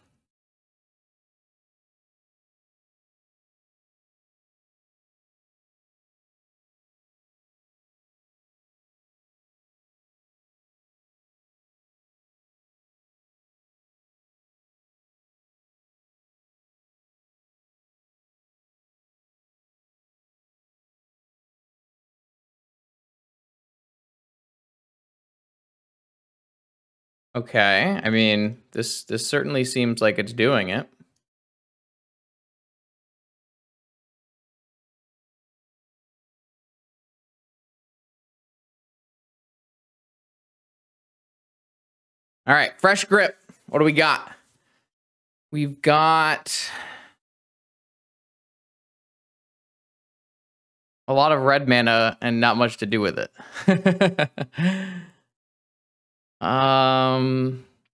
Okay, I mean, this certainly seems like it's doing it. All right, fresh grip. What do we got? We've got a lot of red mana and not much to do with it.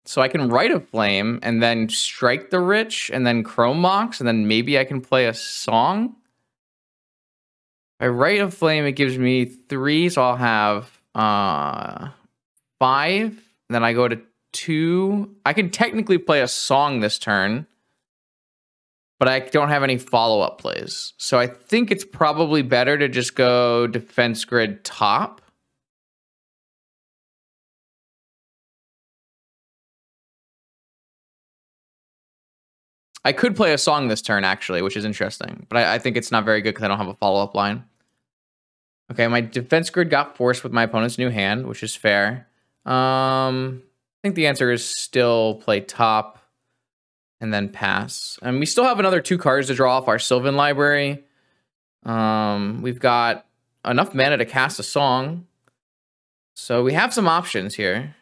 So I can write a flame and then strike the rich and then chrome mox and then maybe I can play a song. If I write a flame, it gives me 3, so I'll have 5. And then I go to 2. I can technically play a song this turn, but I don't have any follow-up plays. So I think it's probably better to just go defense grid top. I could play a song this turn, actually, which is interesting. But I think it's not very good because I don't have a follow-up line. Okay, my defense grid got forced with my opponent's new hand, which is fair. I think the answer is still play top and then pass. And we still have another 2 cards to draw off our Sylvan library. We've got enough mana to cast a song. So we have some options here.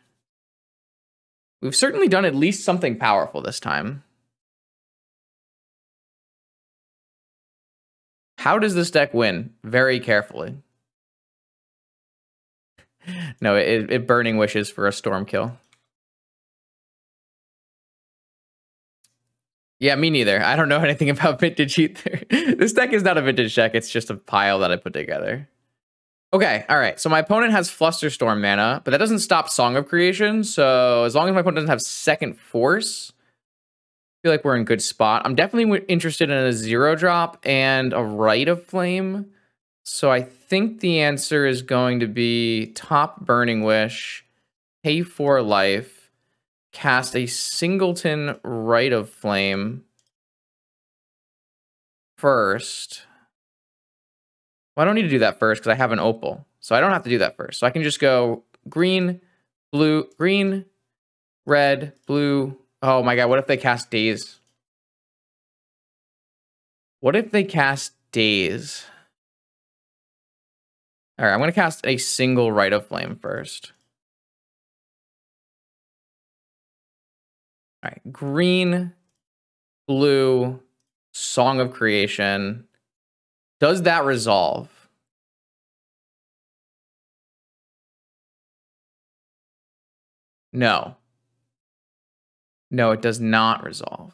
We've certainly done at least something powerful this time. How does this deck win? Very carefully. No, it burning wishes for a storm kill. Yeah, me neither. I don't know anything about vintage either. This deck is not a vintage deck. It's just a pile that I put together. Okay, all right. So my opponent has Flusterstorm mana, but that doesn't stop Song of Creation. So as long as my opponent doesn't have Second Force, I feel like we're in good spot. I'm definitely interested in a 0-drop and a Rite of Flame. So I think the answer is going to be top Burning Wish, pay 4 life, cast a singleton Rite of Flame first. Well, I don't need to do that first because I have an opal. So I don't have to do that first. So I can just go green, blue, green, red, blue. Oh my god, what if they cast Daze? What if they cast Daze? All right, I'm going to cast a single Rite of Flame first. All right, green, blue, Song of Creation. Does that resolve? No. No, it does not resolve.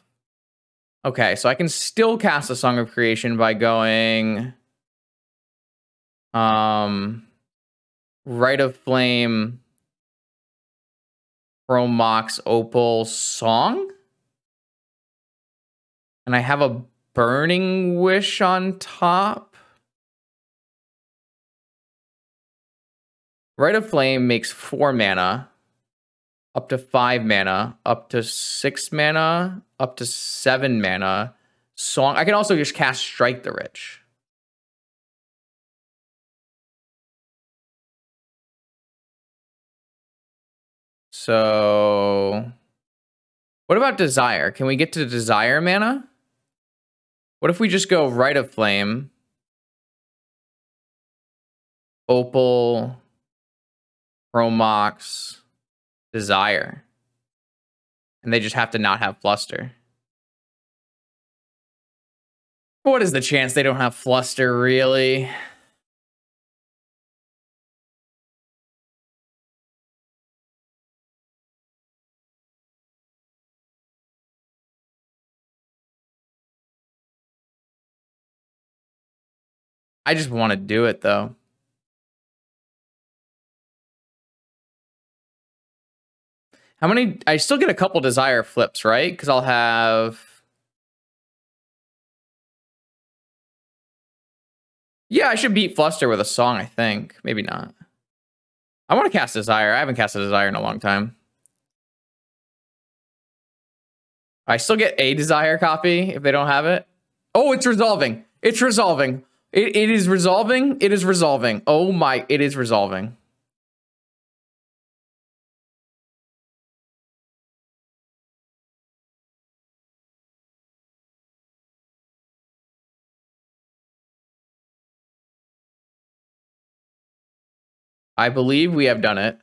Okay, so I can still cast a Song of Creation by going Rite of Flame, Chrome Mox, Opal, Song. And I have a Burning Wish on top. Rite of Flame makes 4 mana, up to 5 mana, up to 6 mana, up to 7 mana. Song. I can also just cast Strike the Rich. So, what about Desire? Can we get to Desire mana? What if we just go Rite of Flame, Opal, Chromox, Desire, and they just have to not have Fluster? What is the chance they don't have Fluster, really? I just want to do it, though. How many? I still get a couple Desire flips, right? Because I'll have... Yeah, I should beat Fluster with a Song, I think. Maybe not. I want to cast Desire. I haven't cast a Desire in a long time. I still get a Desire copy if they don't have it. Oh, it's resolving. It's resolving. It is resolving. It is resolving. Oh my, it is resolving. I believe we have done it.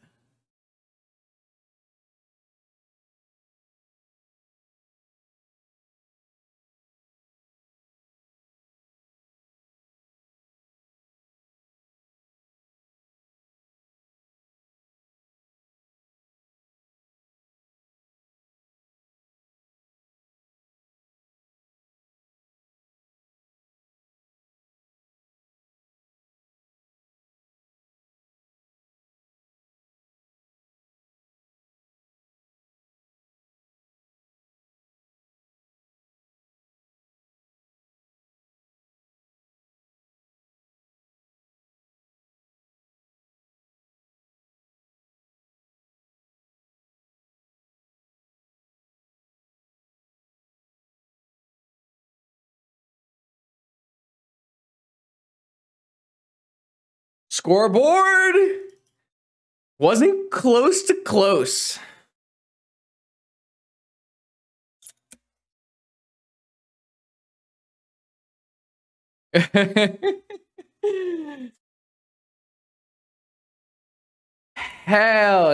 Scoreboard wasn't close to close. Hell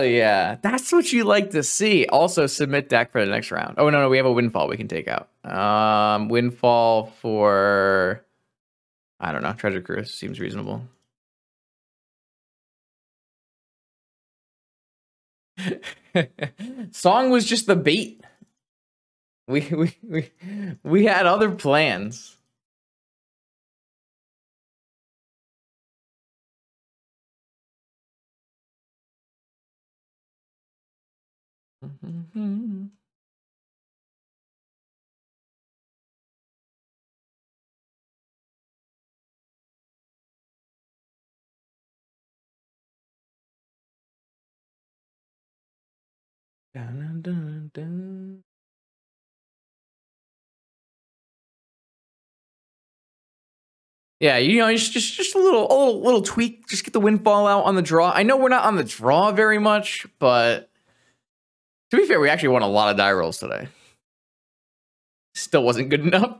yeah. That's what you like to see. Also, submit deck for the next round. Oh, no, we have a Windfall we can take out. Windfall for... I don't know. Treasure Cruise seems reasonable. Song was just the bait. We had other plans. Dun, dun, dun. Yeah, you know, just a little tweak. Just get the Windfall out on the draw. I know we're not on the draw very much, but to be fair, we actually won a lot of die rolls today. Still wasn't good enough.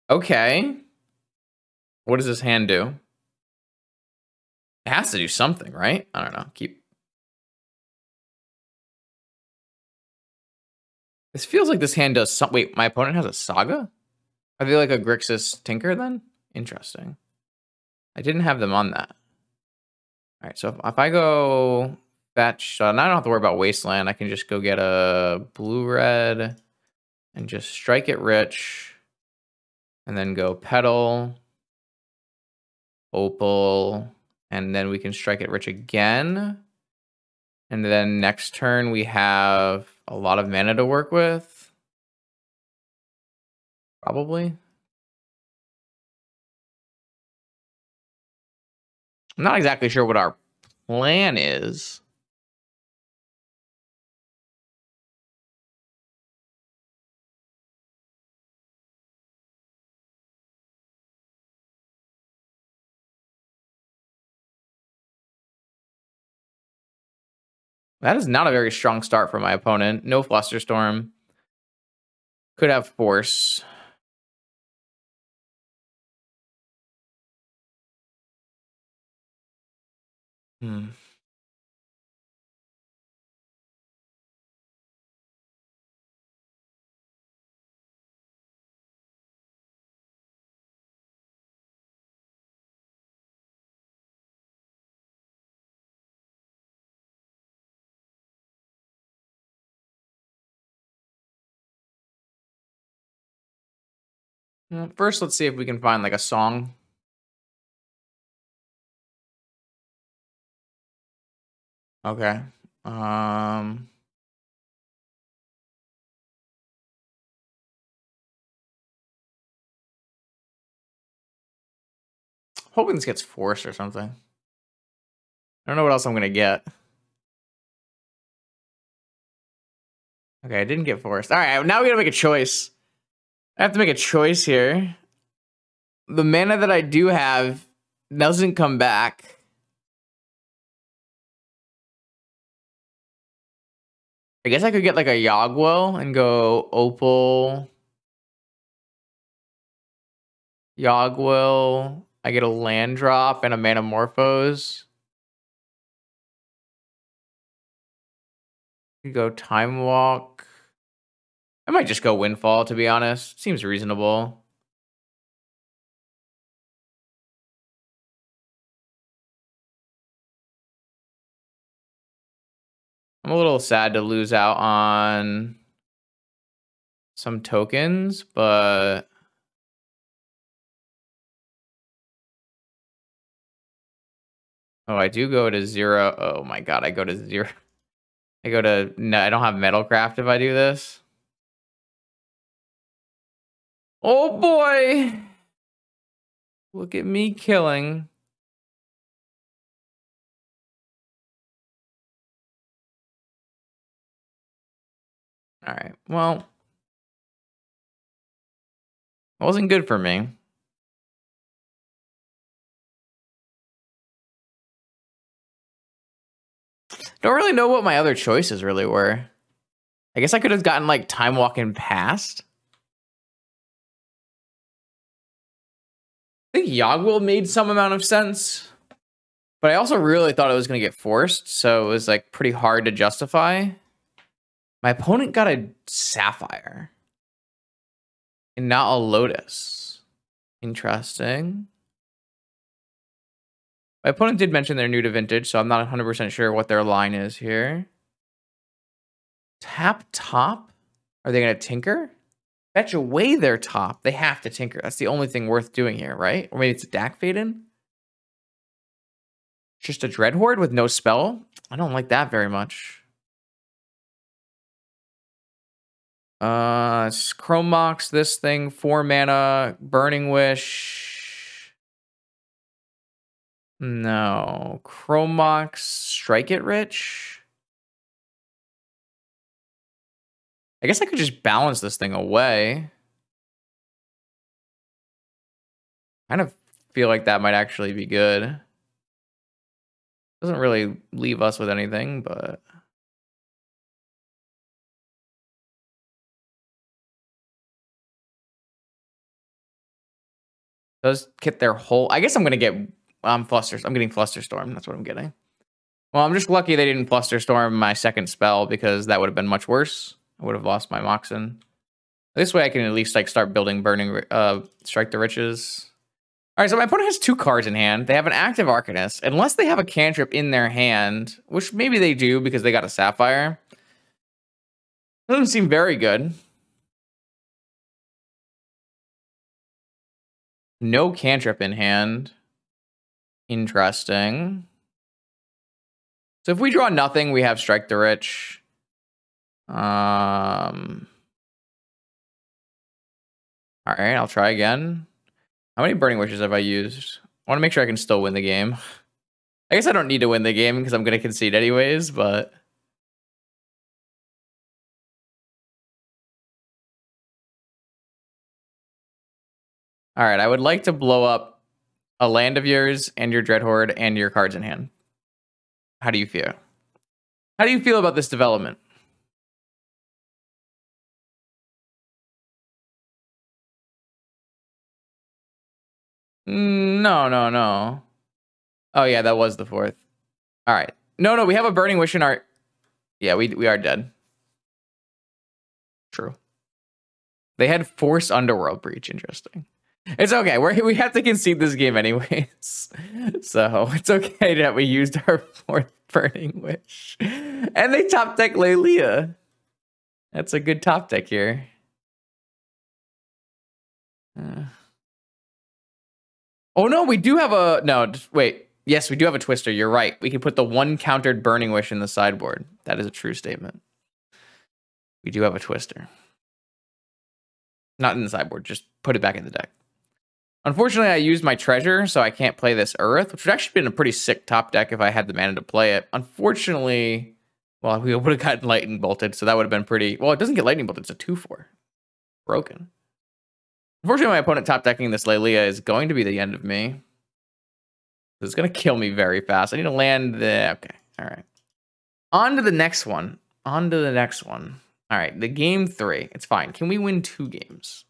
Okay. What does this hand do? It has to do something, right? I don't know. This feels like this hand does something. Wait, my opponent has a Saga? Are they like a Grixis Tinker then? Interesting. I didn't have them on that. All right, so if I go fetch, now I don't have to worry about Wasteland. I can just go get a blue-red and just strike it rich. And then go Petal, Opal, and then we can strike it rich again. And then next turn we have a lot of mana to work with. Probably. I'm not exactly sure what our plan is. That is not a very strong start for my opponent. No Flusterstorm. Could have Force. Hmm. Well, first, let's see if we can find like a song. Okay. Um. Hoping this gets Force or something. I don't know what else I'm gonna get. Okay, I didn't get Forced. All right, now we gotta make a choice. I have to make a choice here. The mana that I do have doesn't come back. I guess I could get like a Yogwell and go Opal. Yogwell. I get a land drop and a Manamorphose. You go Time Walk. I might just go Windfall, to be honest. Seems reasonable. I'm a little sad to lose out on some tokens, but oh, I do go to 0. Oh my god, I go to 0. I go to no, I don't have Metalcraft if I do this. Oh boy! Look at me killing. All right. Well, it wasn't good for me. Don't really know what my other choices really were. I guess I could have gotten like Time Walking Past. I think Yogwill made some amount of sense. But I also really thought it was going to get forced, so it was like pretty hard to justify. My opponent got a Sapphire. And not a Lotus. Interesting. My opponent did mention they're new to Vintage, so I'm not 100% sure what their line is here. Tap top? Are they going to tinker? Fetch away their top. They have to tinker. That's the only thing worth doing here, right? Or maybe it's a Dak Faden? Just a Dreadhorde with no spell? I don't like that very much. Chrome Mox, this thing, 4 mana, Burning Wish. No. Chrome Mox, Strike It Rich. I guess I could just balance this thing away. Kind of feel like that might actually be good. Doesn't really leave us with anything, but does get their whole. I guess I'm gonna get Fluster. I'm getting Flusterstorm. That's what I'm getting. Well, I'm just lucky they didn't Flusterstorm my second spell because that would have been much worse. I would have lost my Moxen. This way I can at least like start building Burning Strike the Riches. All right, so my opponent has 2 cards in hand. They have an active Arcanist. Unless they have a cantrip in their hand, which maybe they do because they got a Sapphire. Doesn't seem very good. No cantrip in hand. Interesting. So if we draw nothing, we have Strike the Rich. All right, I'll try again. How many Burning Wishes have I used? I want to make sure I can still win the game. I guess I don't need to win the game because I'm going to concede anyways, but... All right, I would like to blow up a land of yours and your Dreadhorde and your cards in hand. How do you feel? How do you feel about this development? No, no, no. Oh yeah, that was the 4th. All right. No, we have a Burning Wish in our... Yeah, we are dead. True. They had Force Underworld Breach. Interesting. It's okay. We have to concede this game anyways. So it's okay that we used our 4th Burning Wish. And they top deck Lelia. That's a good top deck here. Oh no, we do have a... No, wait. Yes, we do have a Twister. You're right. We can put the 1 countered Burning Wish in the sideboard. That is a true statement. We do have a Twister. Not in the sideboard. Just put it back in the deck. Unfortunately, I used my treasure, so I can't play this Eruth, which would actually been a pretty sick top deck if I had the mana to play it. Unfortunately, well, we would have gotten lightning bolted, so that would have been pretty... Well, it doesn't get lightning bolted. It's a 2/4. Broken. Unfortunately, my opponent top decking this Lelia is going to be the end of me. It's going to kill me very fast. I need to land the... Okay, all right. On to the next one. On to the next one. All right, the game 3. It's fine. Can we win 2 games?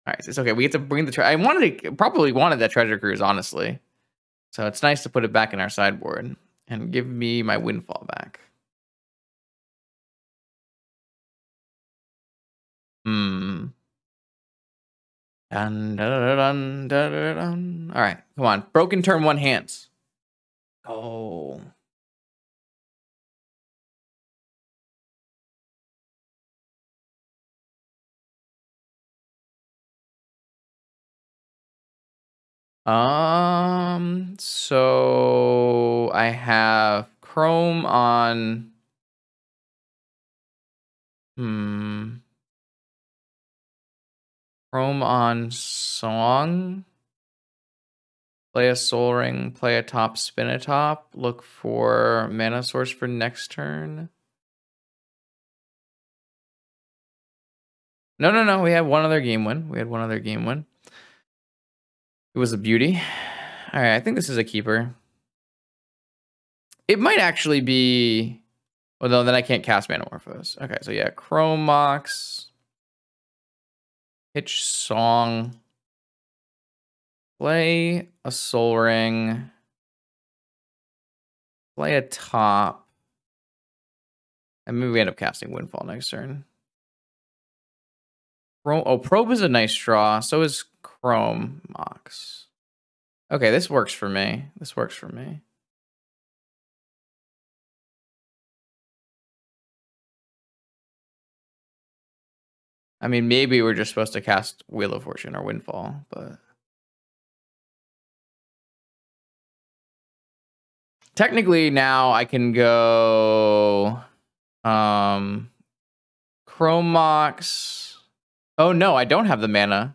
All right, it's okay. We get to bring the treasure. I probably wanted that treasure cruise, honestly. So it's nice to put it back in our sideboard and give me my windfall back. Dun, dun, dun, dun, dun, dun. All right, come on. Broken turn 1 hands. Oh. So I have Chrome on... Chrome on Song. Play a Soul Ring, play a top, spin a top. Look for mana source for next turn. No. We had one other game win. It was a beauty. All right, I think this is a keeper. It might actually be... Well, no, then I can't cast Manamorphose. Okay, so yeah, Chrome Mox. Pitch Song. Play a Soul Ring. Play a top. And maybe we end up casting Windfall next turn. Probe is a nice draw. So is Chrome Mox. Okay, this works for me. I mean, maybe we're just supposed to cast Wheel of Fortune or Windfall, but... Technically, now I can go... Chrome Mox... Oh, no, I don't have the mana.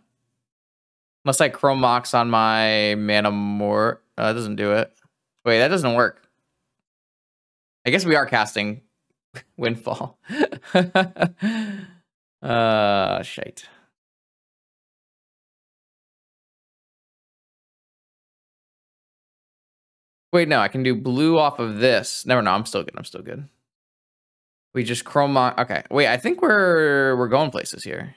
Unless I Chrome Mox on my mana more... that doesn't do it. Wait, that doesn't work. I guess we are casting Windfall. Shite. Wait, no, I can do blue off of this. No, I'm still good. We just Chrome Mox. Okay, wait, I think we're going places here.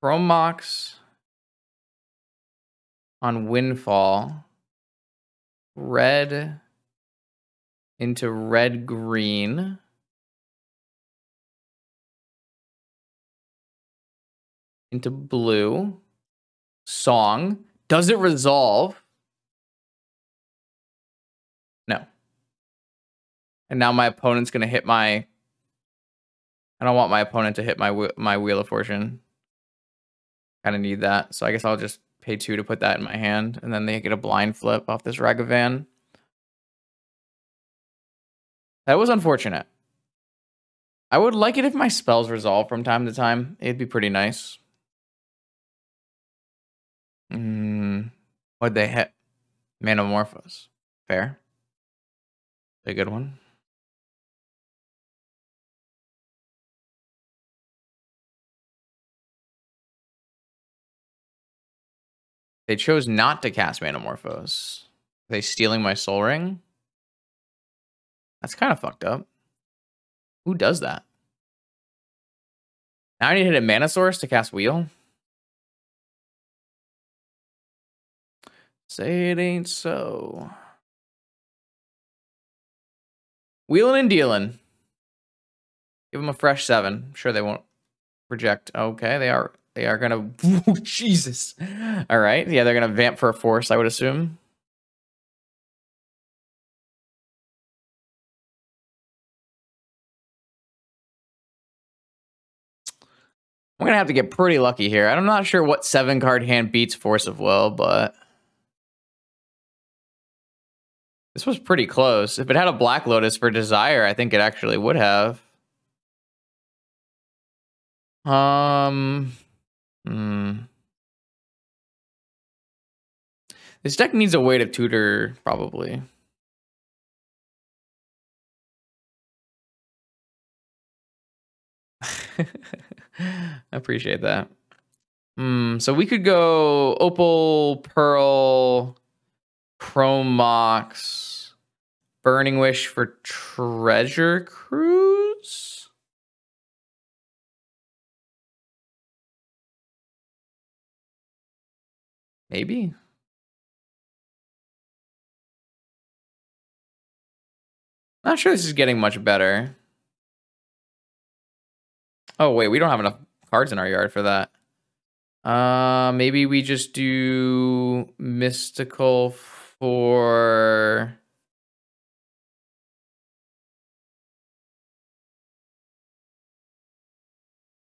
Chrome Mox on Windfall. Red into red green. Into blue. Song. Does it resolve? No. And now my opponent's going to hit my... I don't want my opponent to hit my Wheel of Fortune. Kind of need that. So I guess I'll just pay 2 to put that in my hand. And then they get a blind flip off this Ragavan. That was unfortunate. I would like it if my spells resolve from time to time. It'd be pretty nice. What'd they hit? Manamorphose. Fair. A good one. They chose not to cast Manamorphose. they stealing my soul ring? That's kind of fucked up. Who does that? Now I need to hit a mana source to cast Wheel. Say it ain't so. Wheeling and dealing. Give them a fresh 7. I'm sure they won't reject. Okay, they are. They are gonna. Ooh, Jesus. All right. Yeah, they're gonna vamp for a force, I would assume. I'm gonna have to get pretty lucky here. I'm not sure what 7-card hand beats Force of Will, but this was pretty close. If it had a Black Lotus for Desire, I think it actually would have. This deck needs a Weight of Tutor, probably. I appreciate that. So we could go Opal, Pearl, Chrome Mox, Burning Wish for Treasure Cruise. Maybe. Not sure this is getting much better. Oh, wait, we don't have enough cards in our yard for that. Maybe we just do Mystical for...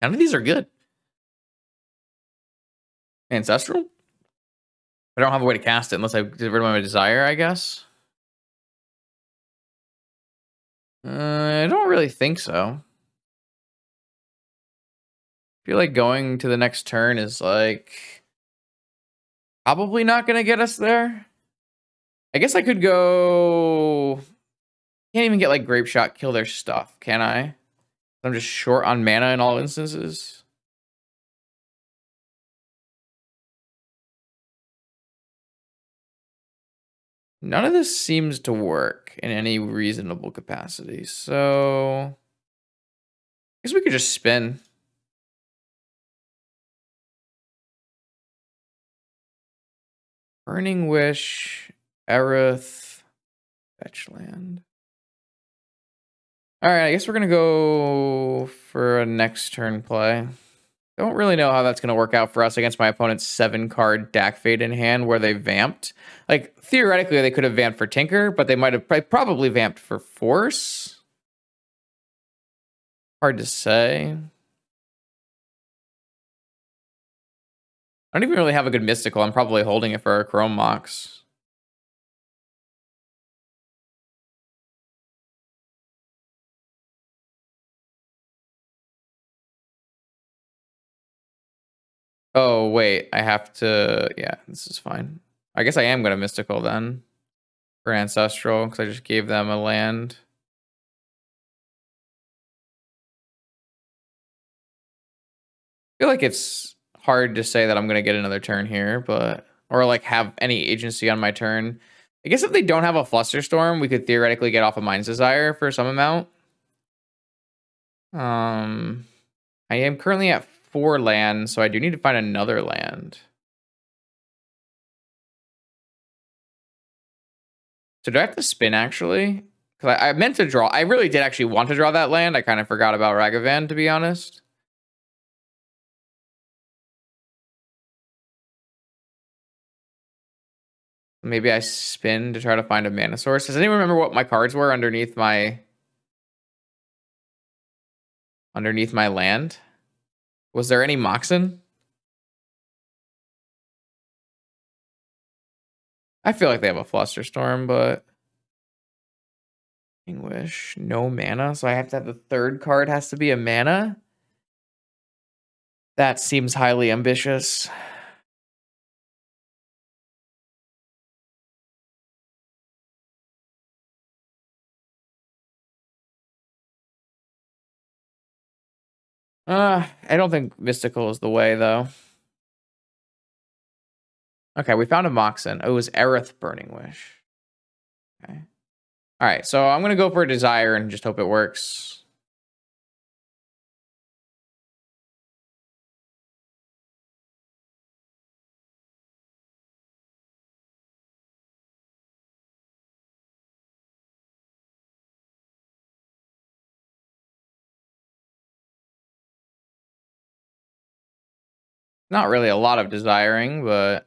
None of these are good. Ancestral? I don't have a way to cast it unless I get rid of my Desire, I guess. I don't really think so. I feel like going to the next turn is like probably not going to get us there. I guess I could go... Can't even get like Grape Shot, kill their stuff, can I? I'm just short on mana in all instances. None of this seems to work in any reasonable capacity. So I guess we could just spin. Burning Wish, Eruth, fetch land. All right, I guess we're going to go for a next turn play. Don't really know how that's going to work out for us against my opponent's 7-card Dak Fade in hand where they vamped. Like, theoretically, they could have vamped for Tinker, but they might have probably vamped for Force. Hard to say. I don't even really have a good Mystical. I'm probably holding it for a Chrome Mox. Oh, wait. I have to... Yeah, this is fine. I guess I am going to Mystical then. For Ancestral, because I just gave them a land. I feel like it's hard to say that I'm going to get another turn here, but... Or, like, have any agency on my turn. I guess if they don't have a Flusterstorm, we could theoretically get off a Mind's Desire for some amount. I am currently at 4 lands, so I do need to find another land. So do I have to spin, actually? Because I meant to draw. I really did actually want to draw that land. I kind of forgot about Ragavan, to be honest. Maybe I spin to try to find a mana source. Does anyone remember what my cards were underneath my land? Was there any Moxen? I feel like they have a Flusterstorm, but Wish, no mana, so I have to have the 3rd card has to be a mana. That seems highly ambitious. I don't think Mystical is the way, though. Okay, we found a Moxen. Oh, it was Eruth Burning Wish. Okay. All right, so I'm going to go for a Desire and just hope it works. Not really a lot of desiring, but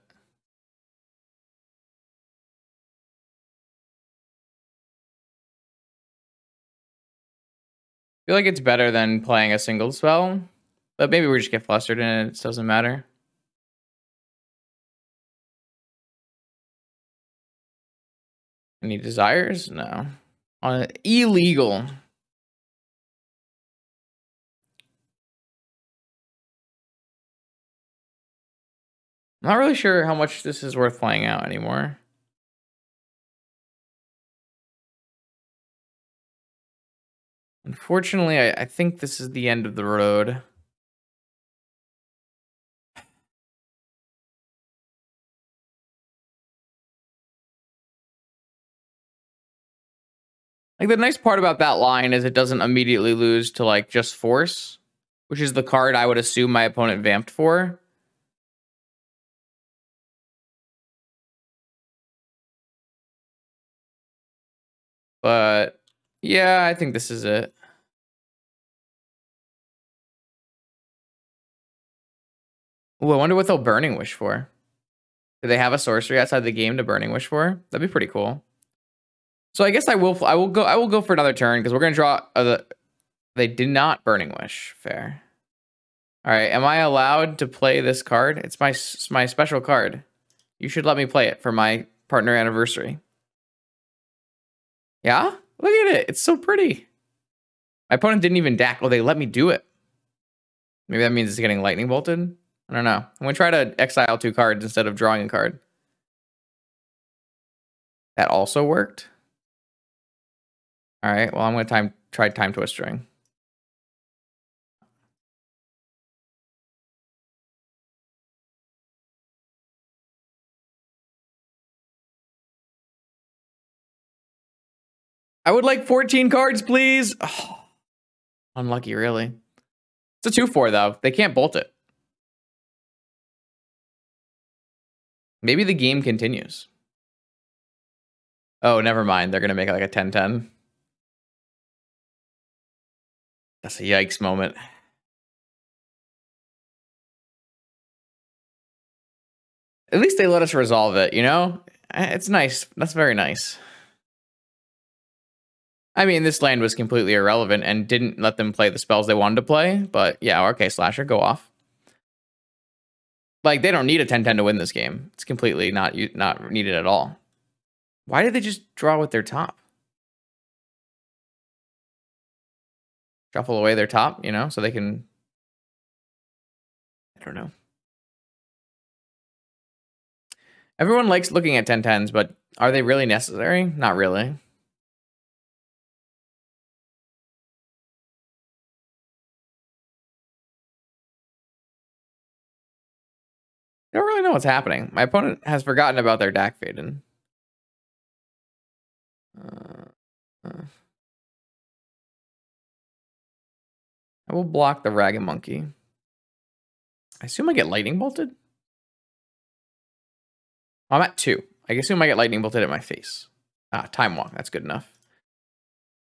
I feel like it's better than playing a single spell. But maybe we just get flustered and it doesn't matter. Any desires? No. Illegal. Not really sure how much this is worth playing out anymore. Unfortunately, I think this is the end of the road. Like, the nice part about that line is it doesn't immediately lose to, like, just Force, which is the card I would assume my opponent vamped for. But yeah, I think this is it. Ooh, I wonder what they'll Burning Wish for. Do they have a sorcery outside the game to Burning Wish for? That'd be pretty cool. So I guess I will go for another turn because we're gonna draw. They did not Burning Wish. Fair. All right, am I allowed to play this card? It's my special card. You should let me play it for my partner anniversary. Yeah, look at it. It's so pretty. My opponent didn't even DAC. Oh, they let me do it. Maybe that means it's getting lightning bolted. I don't know. I'm gonna try to exile 2 cards instead of drawing a card. That also worked. All right. Well, I'm gonna try Time Twistering. I would like 14 cards, please. Oh, unlucky, really. It's a 2/4 though. They can't bolt it. Maybe the game continues. Oh, never mind. They're gonna make it like a 10-10. That's a yikes moment. At least they let us resolve it, you know? It's nice. That's very nice. I mean, this land was completely irrelevant and didn't let them play the spells they wanted to play, but yeah, okay, Slasher, go off. Like, they don't need a 10-10 to win this game. It's completely not needed at all. Why did they just draw with their top? Shuffle away their top, you know, so they can... I don't know. Everyone likes looking at 10-10s, but are they really necessary? Not really. I don't really know what's happening. My opponent has forgotten about their Dak Faden. I will block the Ragamunkey. I assume I get Lightning Bolted? I'm at 2. I assume I get Lightning Bolted at my face. Time Walk. That's good enough.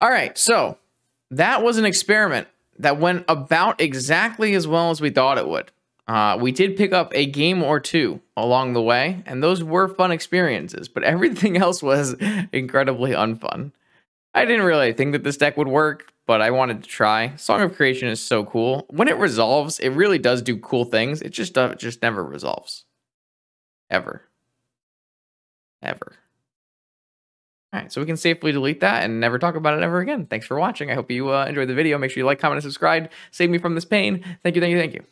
All right, so that was an experiment that went about exactly as well as we thought it would. We did pick up a game or 2 along the way, and those were fun experiences, but everything else was incredibly unfun. I didn't really think that this deck would work, but I wanted to try. Song of Creation is so cool. When it resolves, it really does do cool things. It just never resolves. Ever. Ever. All right, so we can safely delete that and never talk about it ever again. Thanks for watching. I hope you enjoyed the video. Make sure you like, comment, and subscribe. Save me from this pain. Thank you, thank you, thank you.